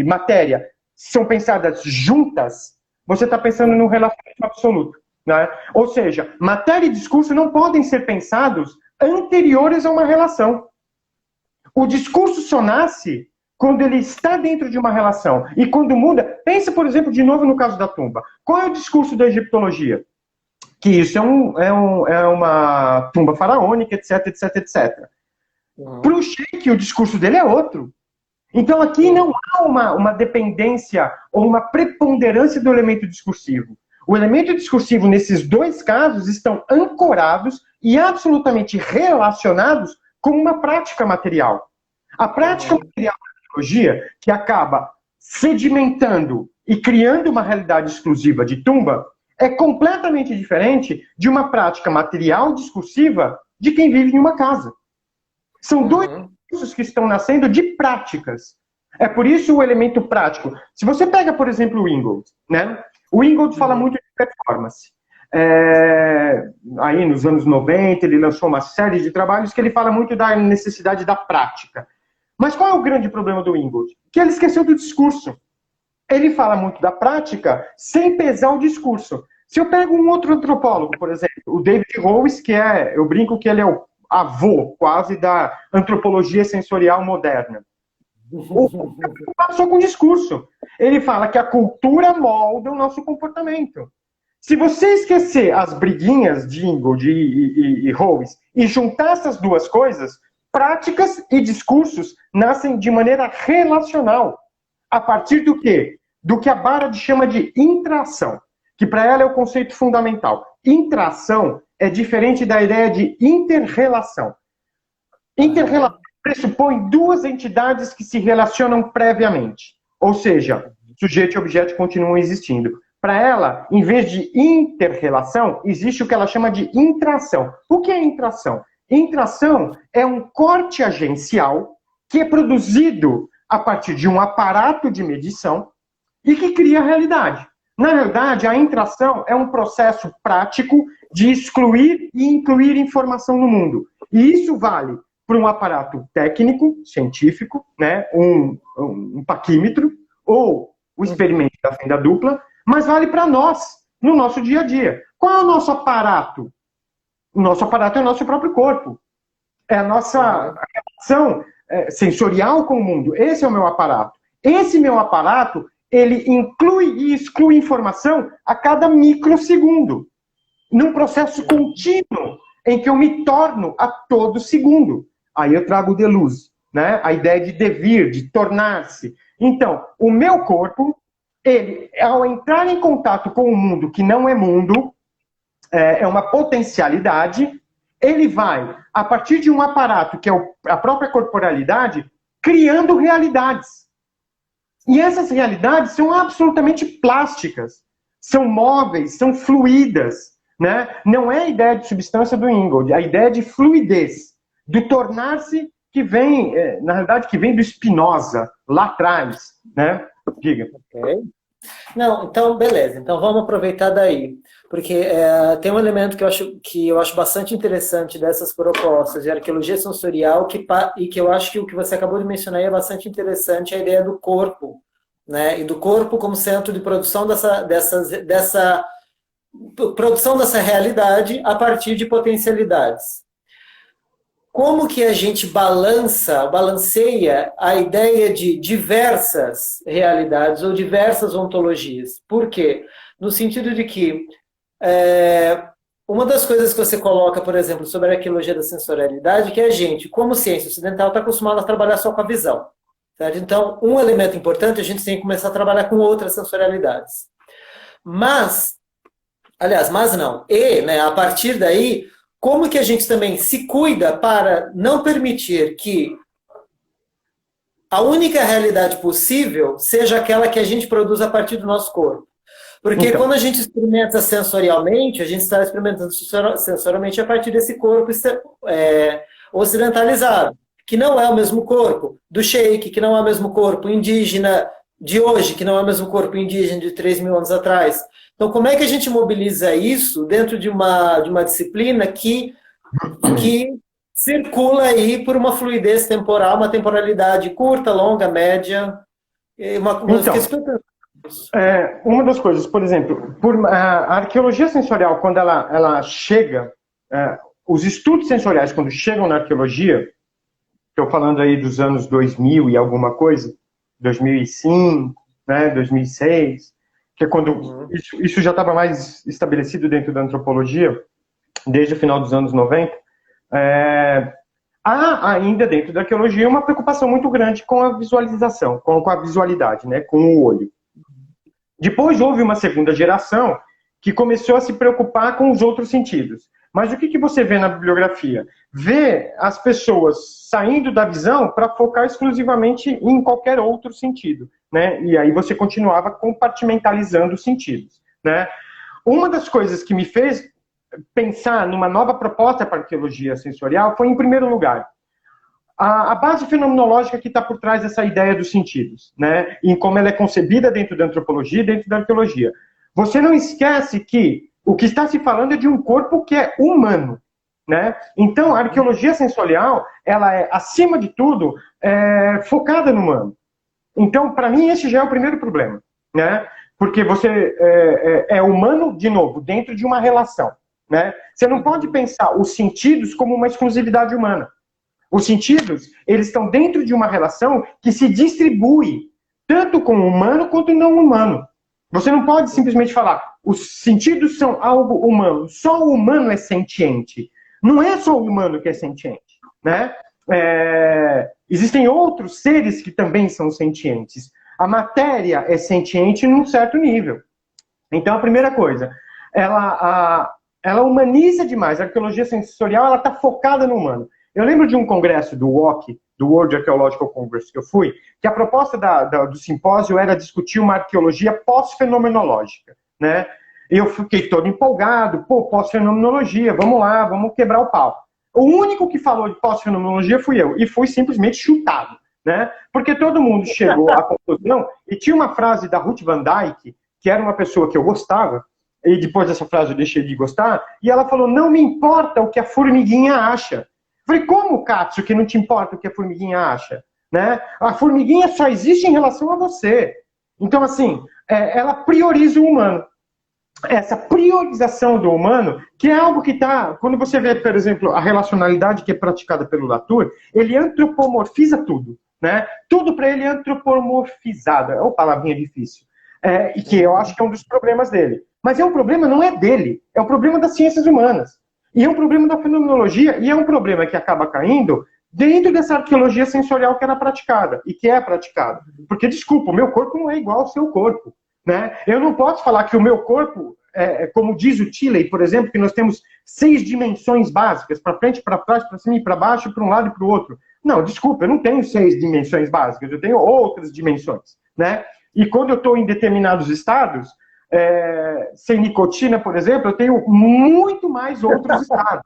matéria são pensadas juntas, você está pensando num relacionamento absoluto, né? Ou seja, matéria e discurso não podem ser pensados anteriores a uma relação. O discurso só nasce quando ele está dentro de uma relação. E quando muda, pensa, por exemplo, de novo no caso da tumba. Qual é o discurso da egiptologia? Que isso é uma tumba faraônica, etc, etc, etc. Para o sheik, o discurso dele é outro. Então aqui não há uma dependência ou uma preponderância do elemento discursivo. O elemento discursivo, nesses dois casos, estão ancorados e absolutamente relacionados com uma prática material. A prática material da arqueologia, que acaba sedimentando e criando uma realidade exclusiva de tumba, é completamente diferente de uma prática material discursiva de quem vive em uma casa. São dois cursos que estão nascendo de práticas. É por isso o elemento prático. Se você pega, por exemplo, o Ingold, né? O Ingold fala muito de performance. Aí nos anos 90 ele lançou uma série de trabalhos que ele fala muito da necessidade da prática. Mas qual é o grande problema do Ingold? Que ele esqueceu do discurso. Ele fala muito da prática sem pesar o discurso. Se eu pego um outro antropólogo, por exemplo, o David Howes, que eu brinco que ele é o avô quase da antropologia sensorial moderna. O passou com o discurso. Ele fala que a cultura molda o nosso comportamento. Se você esquecer as briguinhas de Ingold e Howes e juntar essas duas coisas, práticas e discursos nascem de maneira relacional. A partir do quê? Do que a Barad chama de intração, que para ela é o conceito fundamental. Intração é diferente da ideia de inter-relação. Inter-relação pressupõe duas entidades que se relacionam previamente. Ou seja, sujeito e objeto continuam existindo. Para ela, em vez de inter-relação, existe o que ela chama de intração. O que é intração? Intração é um corte agencial que é produzido a partir de um aparato de medição e que cria a realidade. Na realidade, a intração é um processo prático de excluir e incluir informação no mundo. E isso vale para um aparato técnico, científico, né, um paquímetro, ou o experimento da fenda dupla, mas vale para nós, no nosso dia a dia. Qual é o nosso aparato? O nosso aparato é o nosso próprio corpo. É a nossa relação sensorial com o mundo. Esse é o meu aparato. Esse meu aparato, ele inclui e exclui informação a cada microsegundo, num processo contínuo, em que eu me torno a todo segundo. Aí eu trago o Deleuze, né? A ideia de devir, de tornar-se. Então, o meu corpo, ele, ao entrar em contato com o mundo que não é mundo, é uma potencialidade, ele vai, a partir de um aparato, que é a própria corporalidade, criando realidades. E essas realidades são absolutamente plásticas, são móveis, são fluídas, né? Não é a ideia de substância do Ingold, a ideia de fluidez, do tornar-se, que vem, na realidade, que vem do Spinoza, lá atrás, né? Diga. Okay. Não, então, beleza. Então, vamos aproveitar daí. Porque tem um elemento que eu acho bastante interessante dessas propostas de arqueologia sensorial e que eu acho que o que você acabou de mencionar é bastante interessante, a ideia do corpo, né? E do corpo como centro de produção dessa produção dessa realidade a partir de potencialidades. Como que a gente balanceia a ideia de diversas realidades ou diversas ontologias? Por quê? No sentido de que uma das coisas que você coloca, por exemplo, sobre a arqueologia da sensorialidade, que a gente, como ciência ocidental, está acostumado a trabalhar só com a visão. Certo? Então, um elemento importante, a gente tem que começar a trabalhar com outras sensorialidades. Mas, aliás, mas não. E, né, a partir daí, como que a gente também se cuida para não permitir que a única realidade possível seja aquela que a gente produz a partir do nosso corpo? Porque Então, quando a gente experimenta sensorialmente, a gente está experimentando sensorialmente a partir desse corpo ocidentalizado, que não é o mesmo corpo do Sheik, que não é o mesmo corpo indígena de hoje, que não é o mesmo corpo indígena de 3.000 anos atrás. Então, como é que a gente mobiliza isso dentro de uma disciplina que circula aí por uma fluidez temporal, uma temporalidade curta, longa, média? Uma das coisas, por exemplo, a arqueologia sensorial, quando ela chega, os estudos sensoriais, quando chegam na arqueologia, estou falando aí dos anos 2000 e alguma coisa, 2005, né, 2006, que é quando isso já estava mais estabelecido dentro da antropologia, desde o final dos anos 90, há ainda dentro da arqueologia uma preocupação muito grande com a visualização, com a visualidade, né, com o olho. Depois houve uma segunda geração que começou a se preocupar com os outros sentidos. Mas o que você vê na bibliografia? Vê as pessoas saindo da visão para focar exclusivamente em qualquer outro sentido, né? E aí você continuava compartimentalizando os sentidos, né? Uma das coisas que me fez pensar numa nova proposta para a arqueologia sensorial foi, em primeiro lugar, a base fenomenológica que está por trás dessa ideia dos sentidos, né? Em como ela é concebida dentro da antropologia e dentro da arqueologia. Você não esquece que o que está se falando é de um corpo que é humano, né? Então, a arqueologia sensorial, ela é, acima de tudo, focada no humano. Então, para mim, esse já é o primeiro problema, né? Porque você é humano, de novo, dentro de uma relação, né? Você não pode pensar os sentidos como uma exclusividade humana. Os sentidos, eles estão dentro de uma relação que se distribui tanto com o humano quanto o não humano. Você não pode simplesmente falar, os sentidos são algo humano, só o humano é sentiente. Não é só o humano que é sentiente, né? Existem outros seres que também são sentientes. A matéria é sentiente num certo nível. Então, a primeira coisa, ela humaniza demais. A arqueologia sensorial, ela está focada no humano. Eu lembro de um congresso do WAC, do World Archaeological Congress, que eu fui, que a proposta do simpósio era discutir uma arqueologia pós-fenomenológica, né? Eu fiquei todo empolgado, pós-fenomenologia, vamos lá, vamos quebrar o pau. O único que falou de pós-fenomenologia fui eu, e fui simplesmente chutado, né? Porque todo mundo chegou à conclusão, e tinha uma frase da Ruth Van Dyke, que era uma pessoa que eu gostava, e depois dessa frase eu deixei de gostar, e ela falou, não me importa o que a formiguinha acha. Falei, como, Katsu, que não te importa o que a formiguinha acha? Né? A formiguinha só existe em relação a você. Então, assim, ela prioriza o humano. Essa priorização do humano, que é algo que está... Quando você vê, por exemplo, a relacionalidade que é praticada pelo Latour, ele antropomorfiza tudo. Né? Tudo para ele é antropomorfizado. É uma palavrinha difícil. E que eu acho que é um dos problemas dele. Mas é um problema, não é dele. É um problema das ciências humanas. E é um problema da fenomenologia, e é um problema que acaba caindo dentro dessa arqueologia sensorial que era praticada, e que é praticada. Porque, desculpa, o meu corpo não é igual ao seu corpo. Né? Eu não posso falar que o meu corpo, como diz o Tilley, por exemplo, que nós temos 6 dimensões básicas, para frente, para trás, para cima e para baixo, para um lado e para o outro. Não, desculpa, eu não tenho 6 dimensões básicas, eu tenho outras dimensões. Né? E quando eu estou em determinados estados... sem nicotina, por exemplo, eu tenho muito mais outros estados.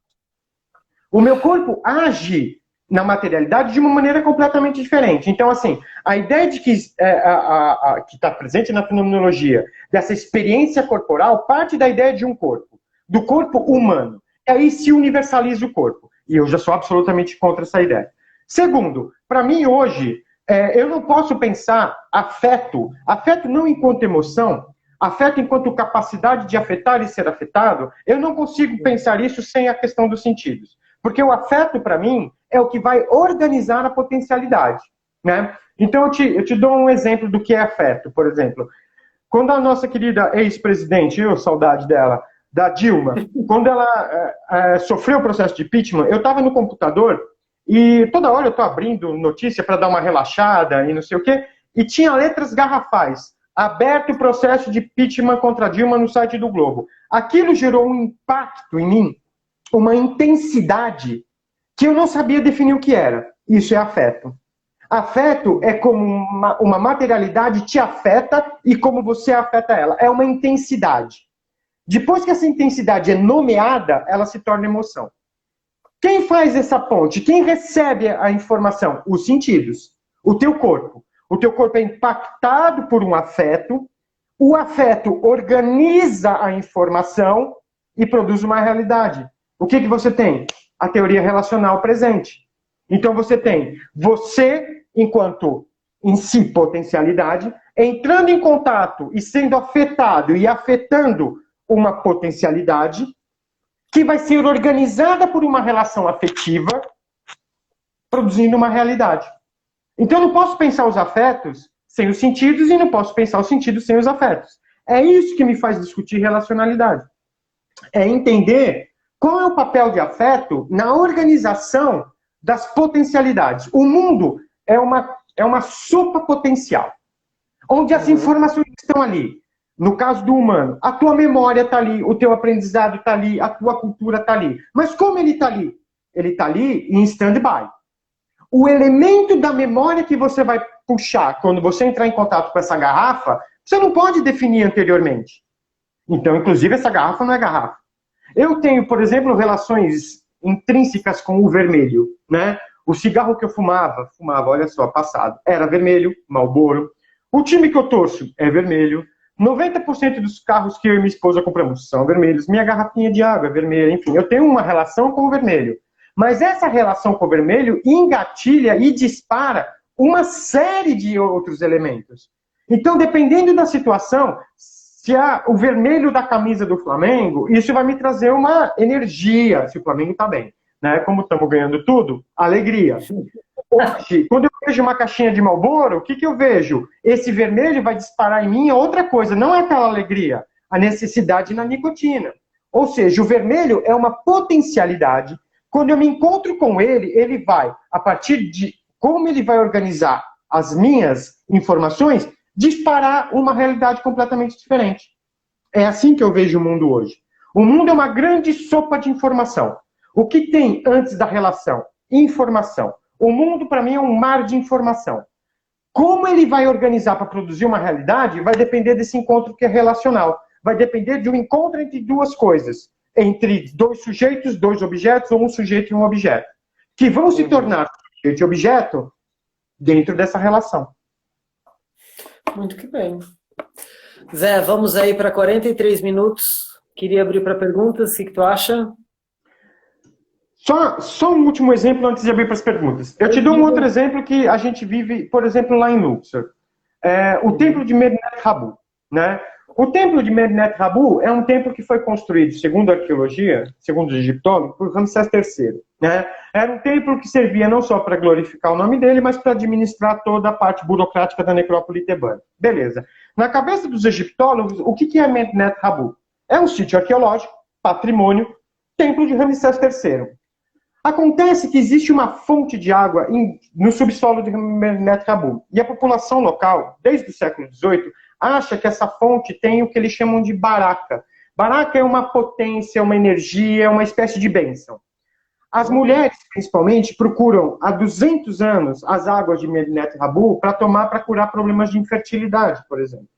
O meu corpo age na materialidade de uma maneira completamente diferente. Então, assim, a ideia de que está presente na fenomenologia, dessa experiência corporal, parte da ideia de um corpo, do corpo humano. E aí se universaliza o corpo. E eu já sou absolutamente contra essa ideia. Segundo, para mim hoje, eu não posso pensar afeto não enquanto emoção, afeto enquanto capacidade de afetar e ser afetado, eu não consigo pensar isso sem a questão dos sentidos. Porque o afeto, para mim, é o que vai organizar a potencialidade. Né? Então, eu te dou um exemplo do que é afeto, por exemplo. Quando a nossa querida ex-presidente, saudade dela, da Dilma, quando ela sofreu o processo de impeachment, eu estava no computador e toda hora eu estou abrindo notícia para dar uma relaxada e não sei o quê, e tinha letras garrafais. Aberto o processo de impeachment contra Dilma no site do Globo. Aquilo gerou um impacto em mim, uma intensidade que eu não sabia definir o que era. Isso é afeto. Afeto é como uma materialidade te afeta e como você afeta ela. É uma intensidade. Depois que essa intensidade é nomeada, ela se torna emoção. Quem faz essa ponte? Quem recebe a informação? Os sentidos. O teu corpo. O teu corpo é impactado por um afeto. O afeto organiza a informação e produz uma realidade. O que você tem? A teoria relacional presente. Então você tem você, enquanto em si potencialidade, entrando em contato e sendo afetado e afetando uma potencialidade que vai ser organizada por uma relação afetiva, produzindo uma realidade. Então eu não posso pensar os afetos sem os sentidos e não posso pensar os sentidos sem os afetos. É isso que me faz discutir relacionalidade. É entender qual é o papel de afeto na organização das potencialidades. O mundo é uma sopa potencial, onde as informações estão ali. No caso do humano, a tua memória está ali, o teu aprendizado está ali, a tua cultura está ali. Mas como ele está ali? Ele está ali em stand-by. O elemento da memória que você vai puxar quando você entrar em contato com essa garrafa, você não pode definir anteriormente. Então, inclusive, essa garrafa não é garrafa. Eu tenho, por exemplo, relações intrínsecas com o vermelho, né? O cigarro que eu fumava, olha só, passado, era vermelho, Marlboro. O time que eu torço é vermelho. 90% dos carros que eu e minha esposa compramos são vermelhos. Minha garrafinha de água é vermelha. Enfim, eu tenho uma relação com o vermelho. Mas essa relação com o vermelho engatilha e dispara uma série de outros elementos. Então, dependendo da situação, se há o vermelho da camisa do Flamengo, isso vai me trazer uma energia, se o Flamengo está bem. Né? Como estamos ganhando tudo, alegria. Hoje, quando eu vejo uma caixinha de Marlboro, o que eu vejo? Esse vermelho vai disparar em mim outra coisa, não é aquela alegria, a necessidade na nicotina. Ou seja, o vermelho é uma potencialidade. Quando eu me encontro com ele, ele vai, a partir de como ele vai organizar as minhas informações, disparar uma realidade completamente diferente. É assim que eu vejo o mundo hoje. O mundo é uma grande sopa de informação. O que tem antes da relação? Informação. O mundo, para mim, é um mar de informação. Como ele vai organizar para produzir uma realidade vai depender desse encontro que é relacional. Vai depender de um encontro entre duas coisas. Entre dois sujeitos, dois objetos, ou um sujeito e um objeto. Que vão se tornar sujeito e objeto dentro dessa relação. Muito que bem. Zé, vamos aí para 43 minutos. Queria abrir para perguntas. O que tu acha? Só um último exemplo antes de abrir para as perguntas. Eu te dou um outro exemplo que a gente vive, por exemplo, lá em Luxor. O templo de Medinet Habu. Né? O templo de Medinet Habu é um templo que foi construído, segundo a arqueologia, segundo os egiptólogos, por Ramsés III. Né? Era um templo que servia não só para glorificar o nome dele, mas para administrar toda a parte burocrática da necrópole tebana. Beleza. Na cabeça dos egiptólogos, o que é Medinet Habu? É um sítio arqueológico, patrimônio, templo de Ramsés III. Acontece que existe uma fonte de água no subsolo de Medinet Habu. E a população local, desde o século XVIII, acha que essa fonte tem o que eles chamam de baraka. Baraka é uma potência, uma energia, uma espécie de bênção. As mulheres, principalmente, procuram há 200 anos as águas de Medinet Habu para tomar para curar problemas de infertilidade, por exemplo.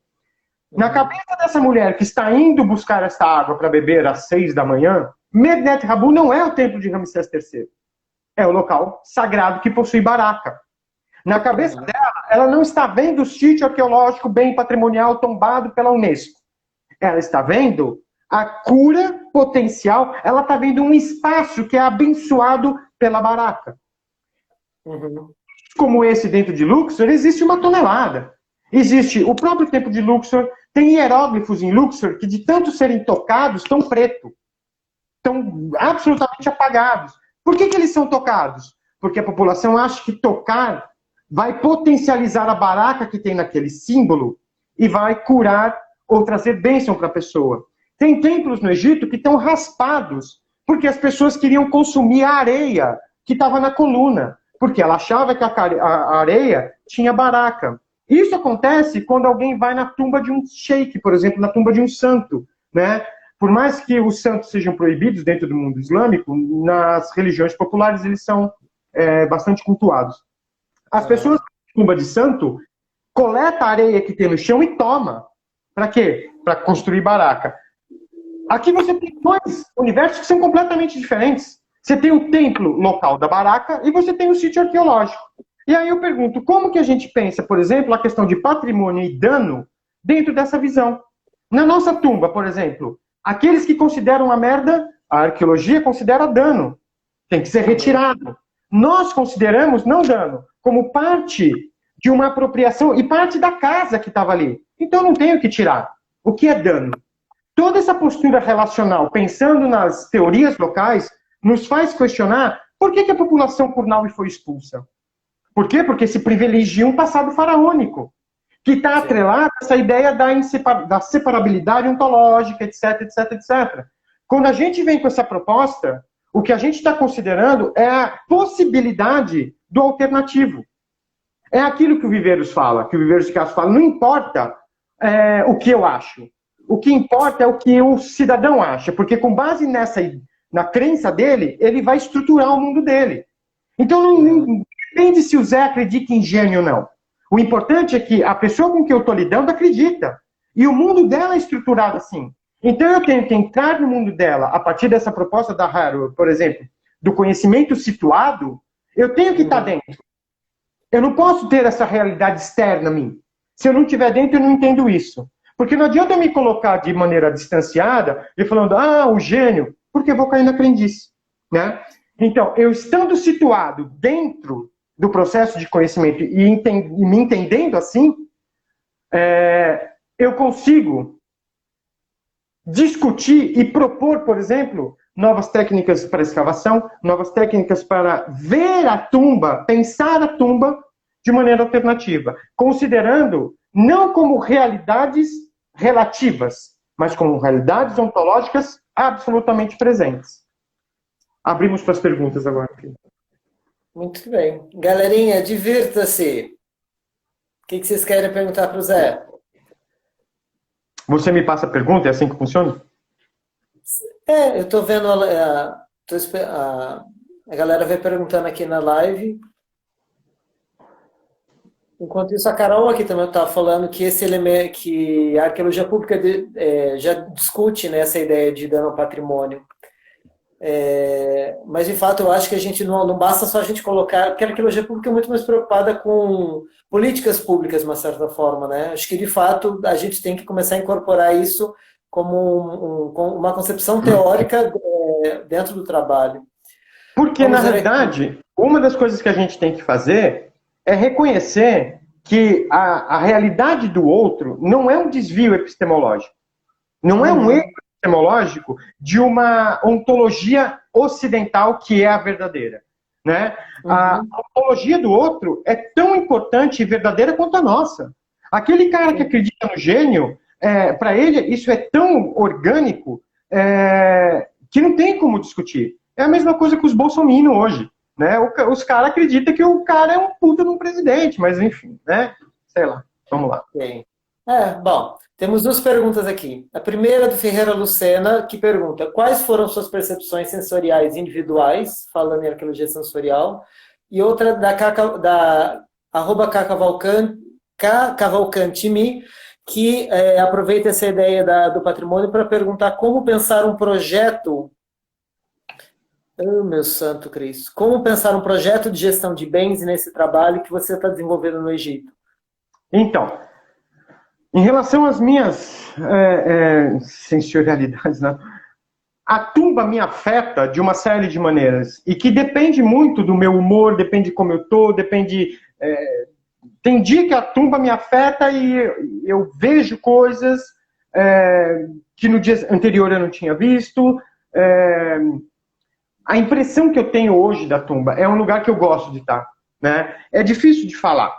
Na cabeça dessa mulher que está indo buscar essa água para beber às 6 da manhã, Medinet Habu não é o templo de Ramsés III. É o local sagrado que possui baraka. Na cabeça dela, ela não está vendo o sítio arqueológico bem patrimonial tombado pela Unesco. Ela está vendo a cura potencial, ela está vendo um espaço que é abençoado pela baraka. Como esse dentro de Luxor, existe uma tonelada. Existe o próprio templo de Luxor, tem hieróglifos em Luxor que de tanto serem tocados, estão preto. Estão absolutamente apagados. Por que eles são tocados? Porque a população acha que tocar vai potencializar a baraka que tem naquele símbolo e vai curar ou trazer bênção para a pessoa. Tem templos no Egito que estão raspados porque as pessoas queriam consumir a areia que estava na coluna, porque ela achava que a areia tinha baraca. Isso acontece quando alguém vai na tumba de um sheik, por exemplo, na tumba de um santo, né? Por mais que os santos sejam proibidos dentro do mundo islâmico, nas religiões populares eles são bastante cultuados. As pessoas na tumba de santo coleta a areia que tem no chão e toma. Para quê? Para construir baraca. Aqui você tem dois universos que são completamente diferentes. Você tem o templo local da baraca e você tem o sítio arqueológico. E aí eu pergunto, como que a gente pensa, por exemplo, a questão de patrimônio e dano dentro dessa visão? Na nossa tumba, por exemplo, aqueles que consideram a merda, a arqueologia considera dano. Tem que ser retirado. Nós consideramos não dano, como parte de uma apropriação e parte da casa que estava ali. Então não tenho que tirar. O que é dano? Toda essa postura relacional, pensando nas teorias locais, nos faz questionar por que a população Kurnawi foi expulsa. Por quê? Porque se privilegia um passado faraônico, que está atrelado a essa ideia da separabilidade ontológica, etc, etc, etc. Quando a gente vem com essa proposta, o que a gente está considerando é a possibilidade do alternativo. É aquilo que o Viveiros fala, que o Viveiros de Castro fala, não importa o que eu acho. O que importa é o que o cidadão acha, porque com base na crença dele, ele vai estruturar o mundo dele. Então não depende se o Zé acredita em gênio ou não. O importante é que a pessoa com quem eu estou lidando acredita. E o mundo dela é estruturado assim. Então eu tenho que entrar no mundo dela, a partir dessa proposta da Haru, por exemplo, do conhecimento situado, eu tenho que estar dentro. Eu não posso ter essa realidade externa a mim. Se eu não estiver dentro, eu não entendo isso. Porque não adianta eu me colocar de maneira distanciada e falando, o gênio, porque eu vou cair na crendice. Né? Então, eu estando situado dentro do processo de conhecimento e me entendendo assim, eu consigo discutir e propor, por exemplo, novas técnicas para escavação, novas técnicas para ver a tumba, pensar a tumba de maneira alternativa, considerando não como realidades relativas, mas como realidades ontológicas absolutamente presentes. Abrimos para as perguntas agora. Muito bem. Galerinha, divirta-se. O que vocês querem perguntar para o Zé? Você me passa a pergunta? É assim que funciona? Eu estou vendo a galera vai perguntando aqui na live. Enquanto isso, a Carol aqui também estava falando que esse elemento, que a arqueologia pública já discute, né, essa ideia de dano ao patrimônio. Mas, de fato, eu acho que a gente não basta só a gente colocar, porque a arqueologia pública é muito mais preocupada com políticas públicas, de uma certa forma, né? Acho que, de fato, a gente tem que começar a incorporar isso como uma concepção teórica dentro do trabalho. Porque, na realidade, uma das coisas que a gente tem que fazer é reconhecer que a realidade do outro não é um desvio epistemológico. Não é um erro epistemológico de uma ontologia ocidental que é a verdadeira. Né? A ontologia do outro é tão importante e verdadeira quanto a nossa. Aquele cara que acredita no gênio, para ele isso é tão orgânico que não tem como discutir. É a mesma coisa que os bolsominions hoje. Né? Os caras acreditam que o cara é um puta de um presidente, mas enfim, né? Sei lá, vamos lá. Okay. Bom, temos duas perguntas aqui. A primeira do Ferreira Lucena, que pergunta: quais foram suas percepções sensoriais individuais, falando em arqueologia sensorial? E outra da @cavalcantimi, que aproveita essa ideia do patrimônio para perguntar como pensar um projeto. Oh, meu santo Cristo. Como pensar um projeto de gestão de bens nesse trabalho que você está desenvolvendo no Egito? Então, em relação às minhas sensorialidades, né? A tumba me afeta de uma série de maneiras e que depende muito do meu humor, depende de como eu estou, depende... tem dia que a tumba me afeta e eu vejo coisas que no dia anterior eu não tinha visto. A impressão que eu tenho hoje da tumba é um lugar que eu gosto de estar. Né? É difícil de falar.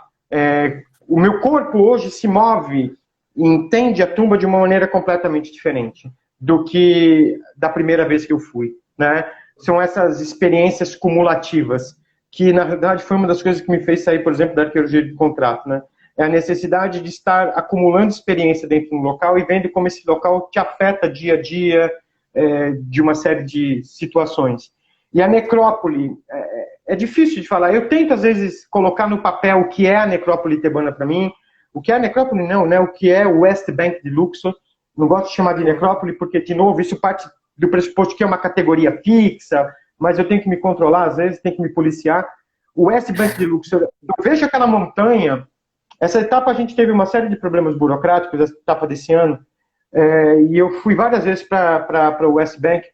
O meu corpo hoje se move e entende a tumba de uma maneira completamente diferente do que da primeira vez que eu fui. Né? são essas experiências cumulativas, que na verdade foi uma das coisas que me fez sair, por exemplo, da arqueologia de contrato, né? É a necessidade de estar acumulando experiência dentro de um local e vendo como esse local te afeta dia a dia, de uma série de situações. E a necrópole, é difícil de falar. Eu tento, às vezes, colocar no papel o que é a necrópole tebana para mim. O que é a necrópole, não, né? O que é o West Bank de Luxor. Não gosto de chamar de necrópole porque, de novo, isso parte do pressuposto que é uma categoria fixa, mas eu tenho que me controlar, às vezes, tenho que me policiar. O West Bank de Luxor, eu vejo aquela montanha. Essa etapa a gente teve uma série de problemas burocráticos, essa etapa desse ano, e eu fui várias vezes para o West Bank,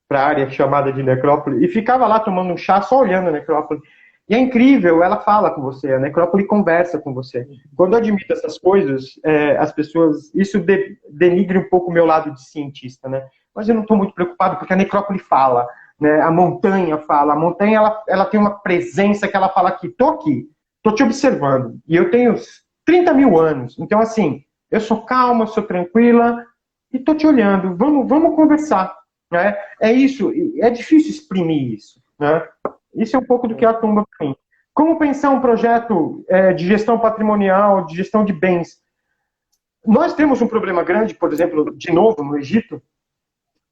para a área chamada de necrópole, e ficava lá tomando um chá, só olhando a necrópole. E é incrível, ela fala com você, a necrópole conversa com você. Quando eu admito essas coisas, as pessoas... Isso denigre um pouco o meu lado de cientista, né? Mas eu não estou muito preocupado, porque a necrópole fala, né? A montanha fala. A montanha, ela tem uma presença que ela fala aqui, tô te observando. E eu tenho 30 mil anos. Então, assim, eu sou calma, sou tranquila, e tô te olhando. Vamos conversar. Né? É isso, é difícil exprimir isso. Né? Isso é um pouco do que é a tumba para mim. Como pensar um projeto de gestão patrimonial, de gestão de bens? Nós temos um problema grande, por exemplo, de novo, no Egito,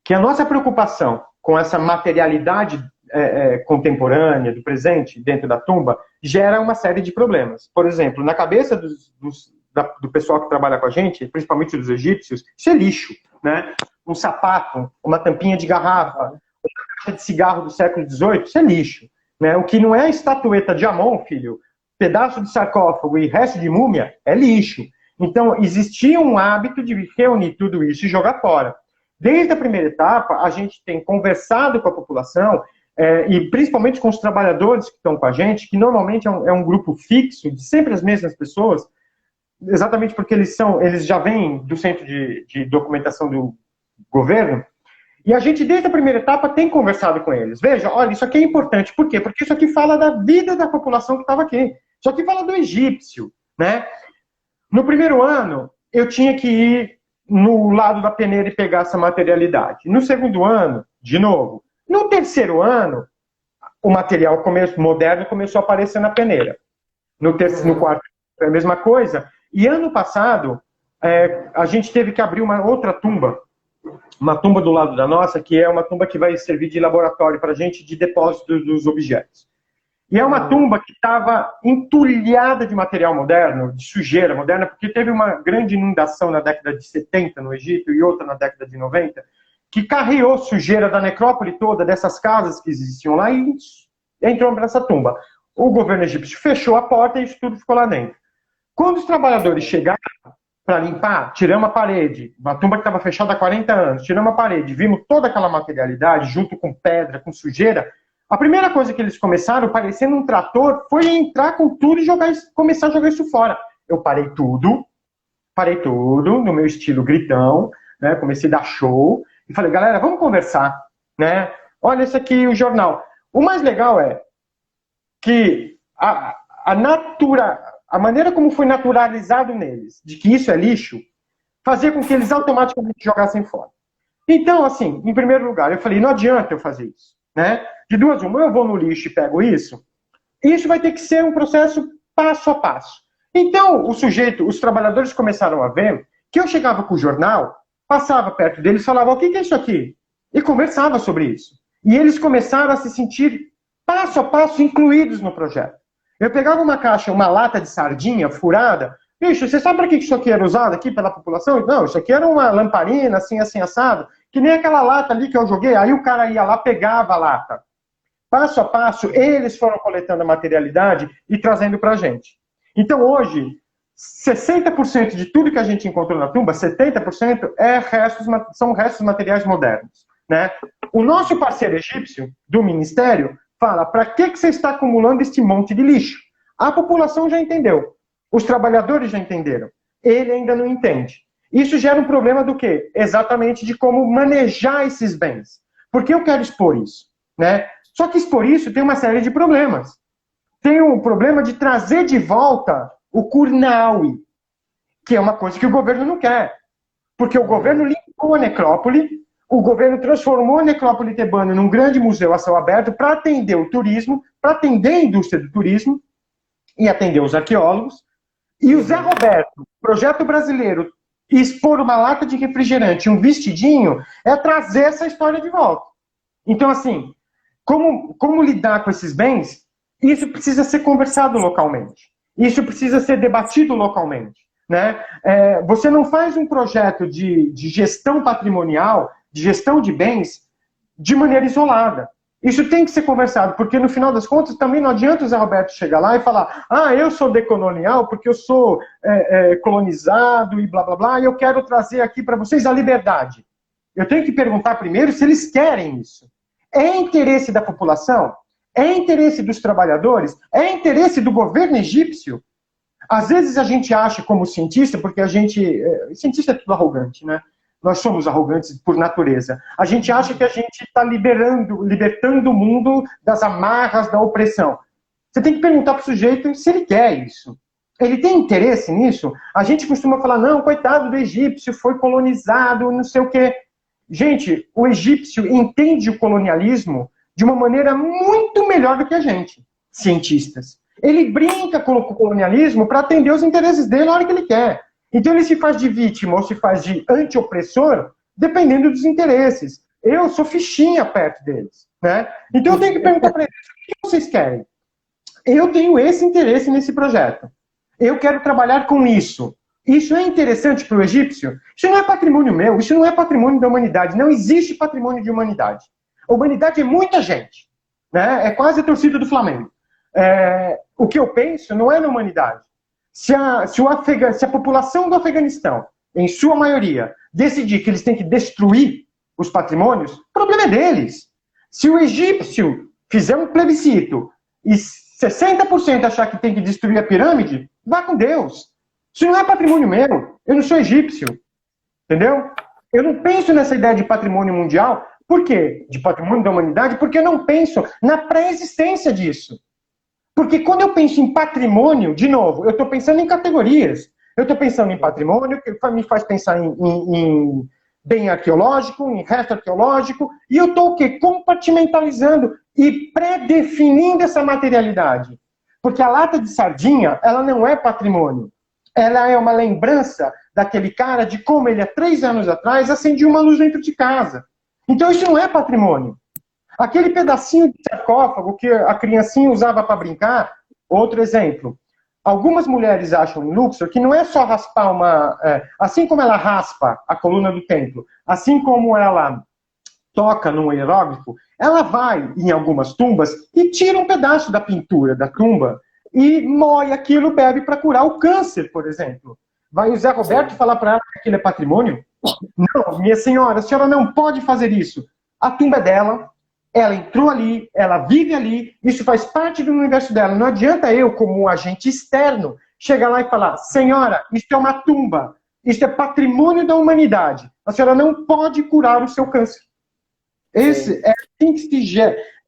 que a nossa preocupação com essa materialidade contemporânea, do presente, dentro da tumba, gera uma série de problemas. Por exemplo, na cabeça do pessoal que trabalha com a gente, principalmente dos egípcios, isso é lixo. Né? Um sapato, uma tampinha de garrafa, uma caixa de cigarro do século XVIII, isso é lixo. Né? O que não é estatueta de Amon, filho, pedaço de sarcófago e resto de múmia, é lixo. Então, existia um hábito de reunir tudo isso e jogar fora. Desde a primeira etapa, a gente tem conversado com a população, e principalmente com os trabalhadores que estão com a gente, que normalmente é um grupo fixo, de sempre as mesmas pessoas, exatamente porque eles já vêm do centro de documentação do governo, e a gente, desde a primeira etapa, tem conversado com eles. Veja, olha, isso aqui é importante. Por quê? Porque isso aqui fala da vida da população que estava aqui. Isso aqui fala do egípcio. Né? No primeiro ano, eu tinha que ir no lado da peneira e pegar essa materialidade. No segundo ano, de novo. No terceiro ano, o material moderno começou a aparecer na peneira. No quarto, é a mesma coisa. E ano passado, a gente teve que abrir uma outra tumba, uma tumba do lado da nossa, que é uma tumba que vai servir de laboratório para a gente, de depósito dos objetos. E é uma tumba que estava entulhada de material moderno, de sujeira moderna, porque teve uma grande inundação na década de 70 no Egito e outra na década de 90, que carreou sujeira da necrópole toda, dessas casas que existiam lá, e entrou nessa tumba. O governo egípcio fechou a porta e isso tudo ficou lá dentro. Quando os trabalhadores chegaram para limpar, tiramos a parede, uma tumba que estava fechada há 40 anos, tiramos a parede, vimos toda aquela materialidade, junto com pedra, com sujeira, a primeira coisa que eles começaram, parecendo um trator, foi entrar com tudo e começar a jogar isso fora. Eu parei tudo, no meu estilo gritão, né, comecei a dar show, e falei, galera, vamos conversar. Né? Olha esse aqui, o jornal. O mais legal é que a maneira como foi naturalizado neles, de que isso é lixo, fazia com que eles automaticamente jogassem fora. Então, assim, em primeiro lugar, eu falei, não adianta eu fazer isso. Né? De duas uma, eu vou no lixo e pego isso. Isso vai ter que ser um processo passo a passo. Então, os trabalhadores começaram a ver que eu chegava com o jornal, passava perto deles e falava, o que é isso aqui? E conversava sobre isso. E eles começaram a se sentir, passo a passo, incluídos no projeto. Eu pegava uma caixa, uma lata de sardinha furada. Bicho, você sabe para que isso aqui era usado aqui pela população? Não, isso aqui era uma lamparina, assim, assado. Que nem aquela lata ali que eu joguei. Aí o cara ia lá, pegava a lata. Passo a passo, eles foram coletando a materialidade e trazendo para a gente. Então, hoje, 60% de tudo que a gente encontrou na tumba, 70% são restos materiais modernos. Né? O nosso parceiro egípcio, do Ministério, fala, para que você está acumulando este monte de lixo? A população já entendeu. Os trabalhadores já entenderam. Ele ainda não entende. Isso gera um problema do quê? Exatamente de como manejar esses bens. Por que eu quero expor isso? Né? Só que expor isso tem uma série de problemas. Tem o problema de trazer de volta o Curnawi, que é uma coisa que o governo não quer. Porque o governo limpou a necrópole, o governo transformou a Necrópole Tebana num grande museu a céu aberto para atender o turismo, para atender a indústria do turismo e atender os arqueólogos. E o Zé Roberto, projeto brasileiro, expor uma lata de refrigerante, um vestidinho, é trazer essa história de volta. Então, assim, como lidar com esses bens? Isso precisa ser conversado localmente. Isso precisa ser debatido localmente. Né? Você não faz um projeto de gestão patrimonial, de gestão de bens, de maneira isolada. Isso tem que ser conversado, porque no final das contas também não adianta o Zé Roberto chegar lá e falar: eu sou decolonial porque eu sou colonizado e blá blá blá, e eu quero trazer aqui para vocês a liberdade. Eu tenho que perguntar primeiro se eles querem isso. É interesse da população? É interesse dos trabalhadores? É interesse do governo egípcio? Às vezes a gente acha, como cientista, porque a gente... cientista é tudo arrogante, né? Nós somos arrogantes por natureza. A gente acha que a gente está libertando o mundo das amarras da opressão. Você tem que perguntar para o sujeito se ele quer isso. Ele tem interesse nisso? A gente costuma falar: não, coitado do egípcio, foi colonizado, não sei o quê. Gente, o egípcio entende o colonialismo de uma maneira muito melhor do que a gente, cientistas. Ele brinca com o colonialismo para atender os interesses dele na hora que ele quer. Então ele se faz de vítima ou se faz de anti-opressor, dependendo dos interesses. Eu sou fichinha perto deles. Né? Então eu tenho que perguntar para eles: o que vocês querem? Eu tenho esse interesse nesse projeto. Eu quero trabalhar com isso. Isso é interessante para o egípcio? Isso não é patrimônio meu, isso não é patrimônio da humanidade. Não existe patrimônio de humanidade. A humanidade é muita gente. Né? É quase a torcida do Flamengo. O que eu penso não é na humanidade. Se a população do Afeganistão, em sua maioria, decidir que eles têm que destruir os patrimônios, o problema é deles. Se o egípcio fizer um plebiscito e 60% achar que tem que destruir a pirâmide, vá com Deus. Isso não é patrimônio meu. Eu não sou egípcio. Entendeu? Eu não penso nessa ideia de patrimônio mundial. Por quê? De patrimônio da humanidade? Porque eu não penso na pré-existência disso. Porque quando eu penso em patrimônio, de novo, eu estou pensando em categorias. Eu estou pensando em patrimônio, que me faz pensar em bem arqueológico, em resto arqueológico, e eu estou o quê? Compartimentalizando e pré-definindo essa materialidade. Porque a lata de sardinha, ela não é patrimônio. Ela é uma lembrança daquele cara de como ele, há 3 anos atrás, acendia uma luz dentro de casa. Então isso não é patrimônio. Aquele pedacinho de sarcófago que a criancinha usava para brincar, outro exemplo. Algumas mulheres acham em Luxor que não é só raspar assim como ela raspa a coluna do templo, assim como ela toca num hieróglifo, ela vai em algumas tumbas e tira um pedaço da pintura da tumba e moe aquilo, bebe para curar o câncer, por exemplo. Vai o Zé Roberto falar para ela que aquilo é patrimônio? Não, minha senhora, a senhora não pode fazer isso. A tumba é dela. Ela entrou ali, ela vive ali, isso faz parte do universo dela. Não adianta eu, como um agente externo, chegar lá e falar: senhora, isso é uma tumba, isso é patrimônio da humanidade. A senhora não pode curar o seu câncer. Esse é assim que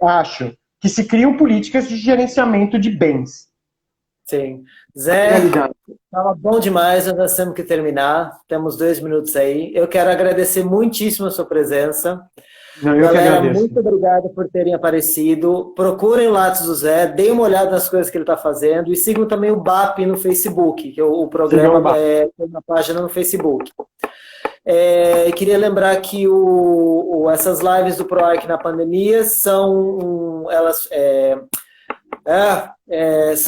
acho que se criam políticas de gerenciamento de bens. Sim. Zé, estava bom demais, nós temos que terminar. Temos 2 minutos aí. Eu quero agradecer muitíssimo a sua presença. Galera, muito obrigado por terem aparecido. Procurem o Lattes do Zé, deem uma olhada nas coisas que ele está fazendo e sigam também o BAP no Facebook, que o programa tem uma página no Facebook. Queria lembrar que essas lives do PROARC na pandemia são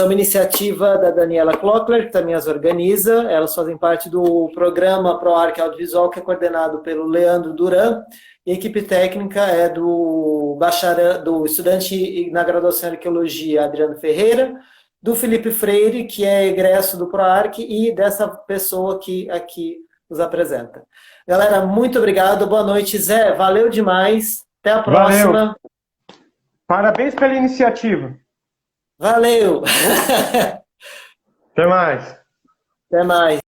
uma iniciativa da Daniela Klockler, que também as organiza. Elas fazem parte do programa PROARC Audiovisual, que é coordenado pelo Leandro Duran. E a equipe técnica é do estudante na graduação em Arqueologia, Adriano Ferreira, do Felipe Freire, que é egresso do PROARC, e dessa pessoa que aqui nos apresenta. Galera, muito obrigado. Boa noite, Zé. Valeu demais. Até a próxima. Valeu. Parabéns pela iniciativa. Valeu. Até mais. Até mais.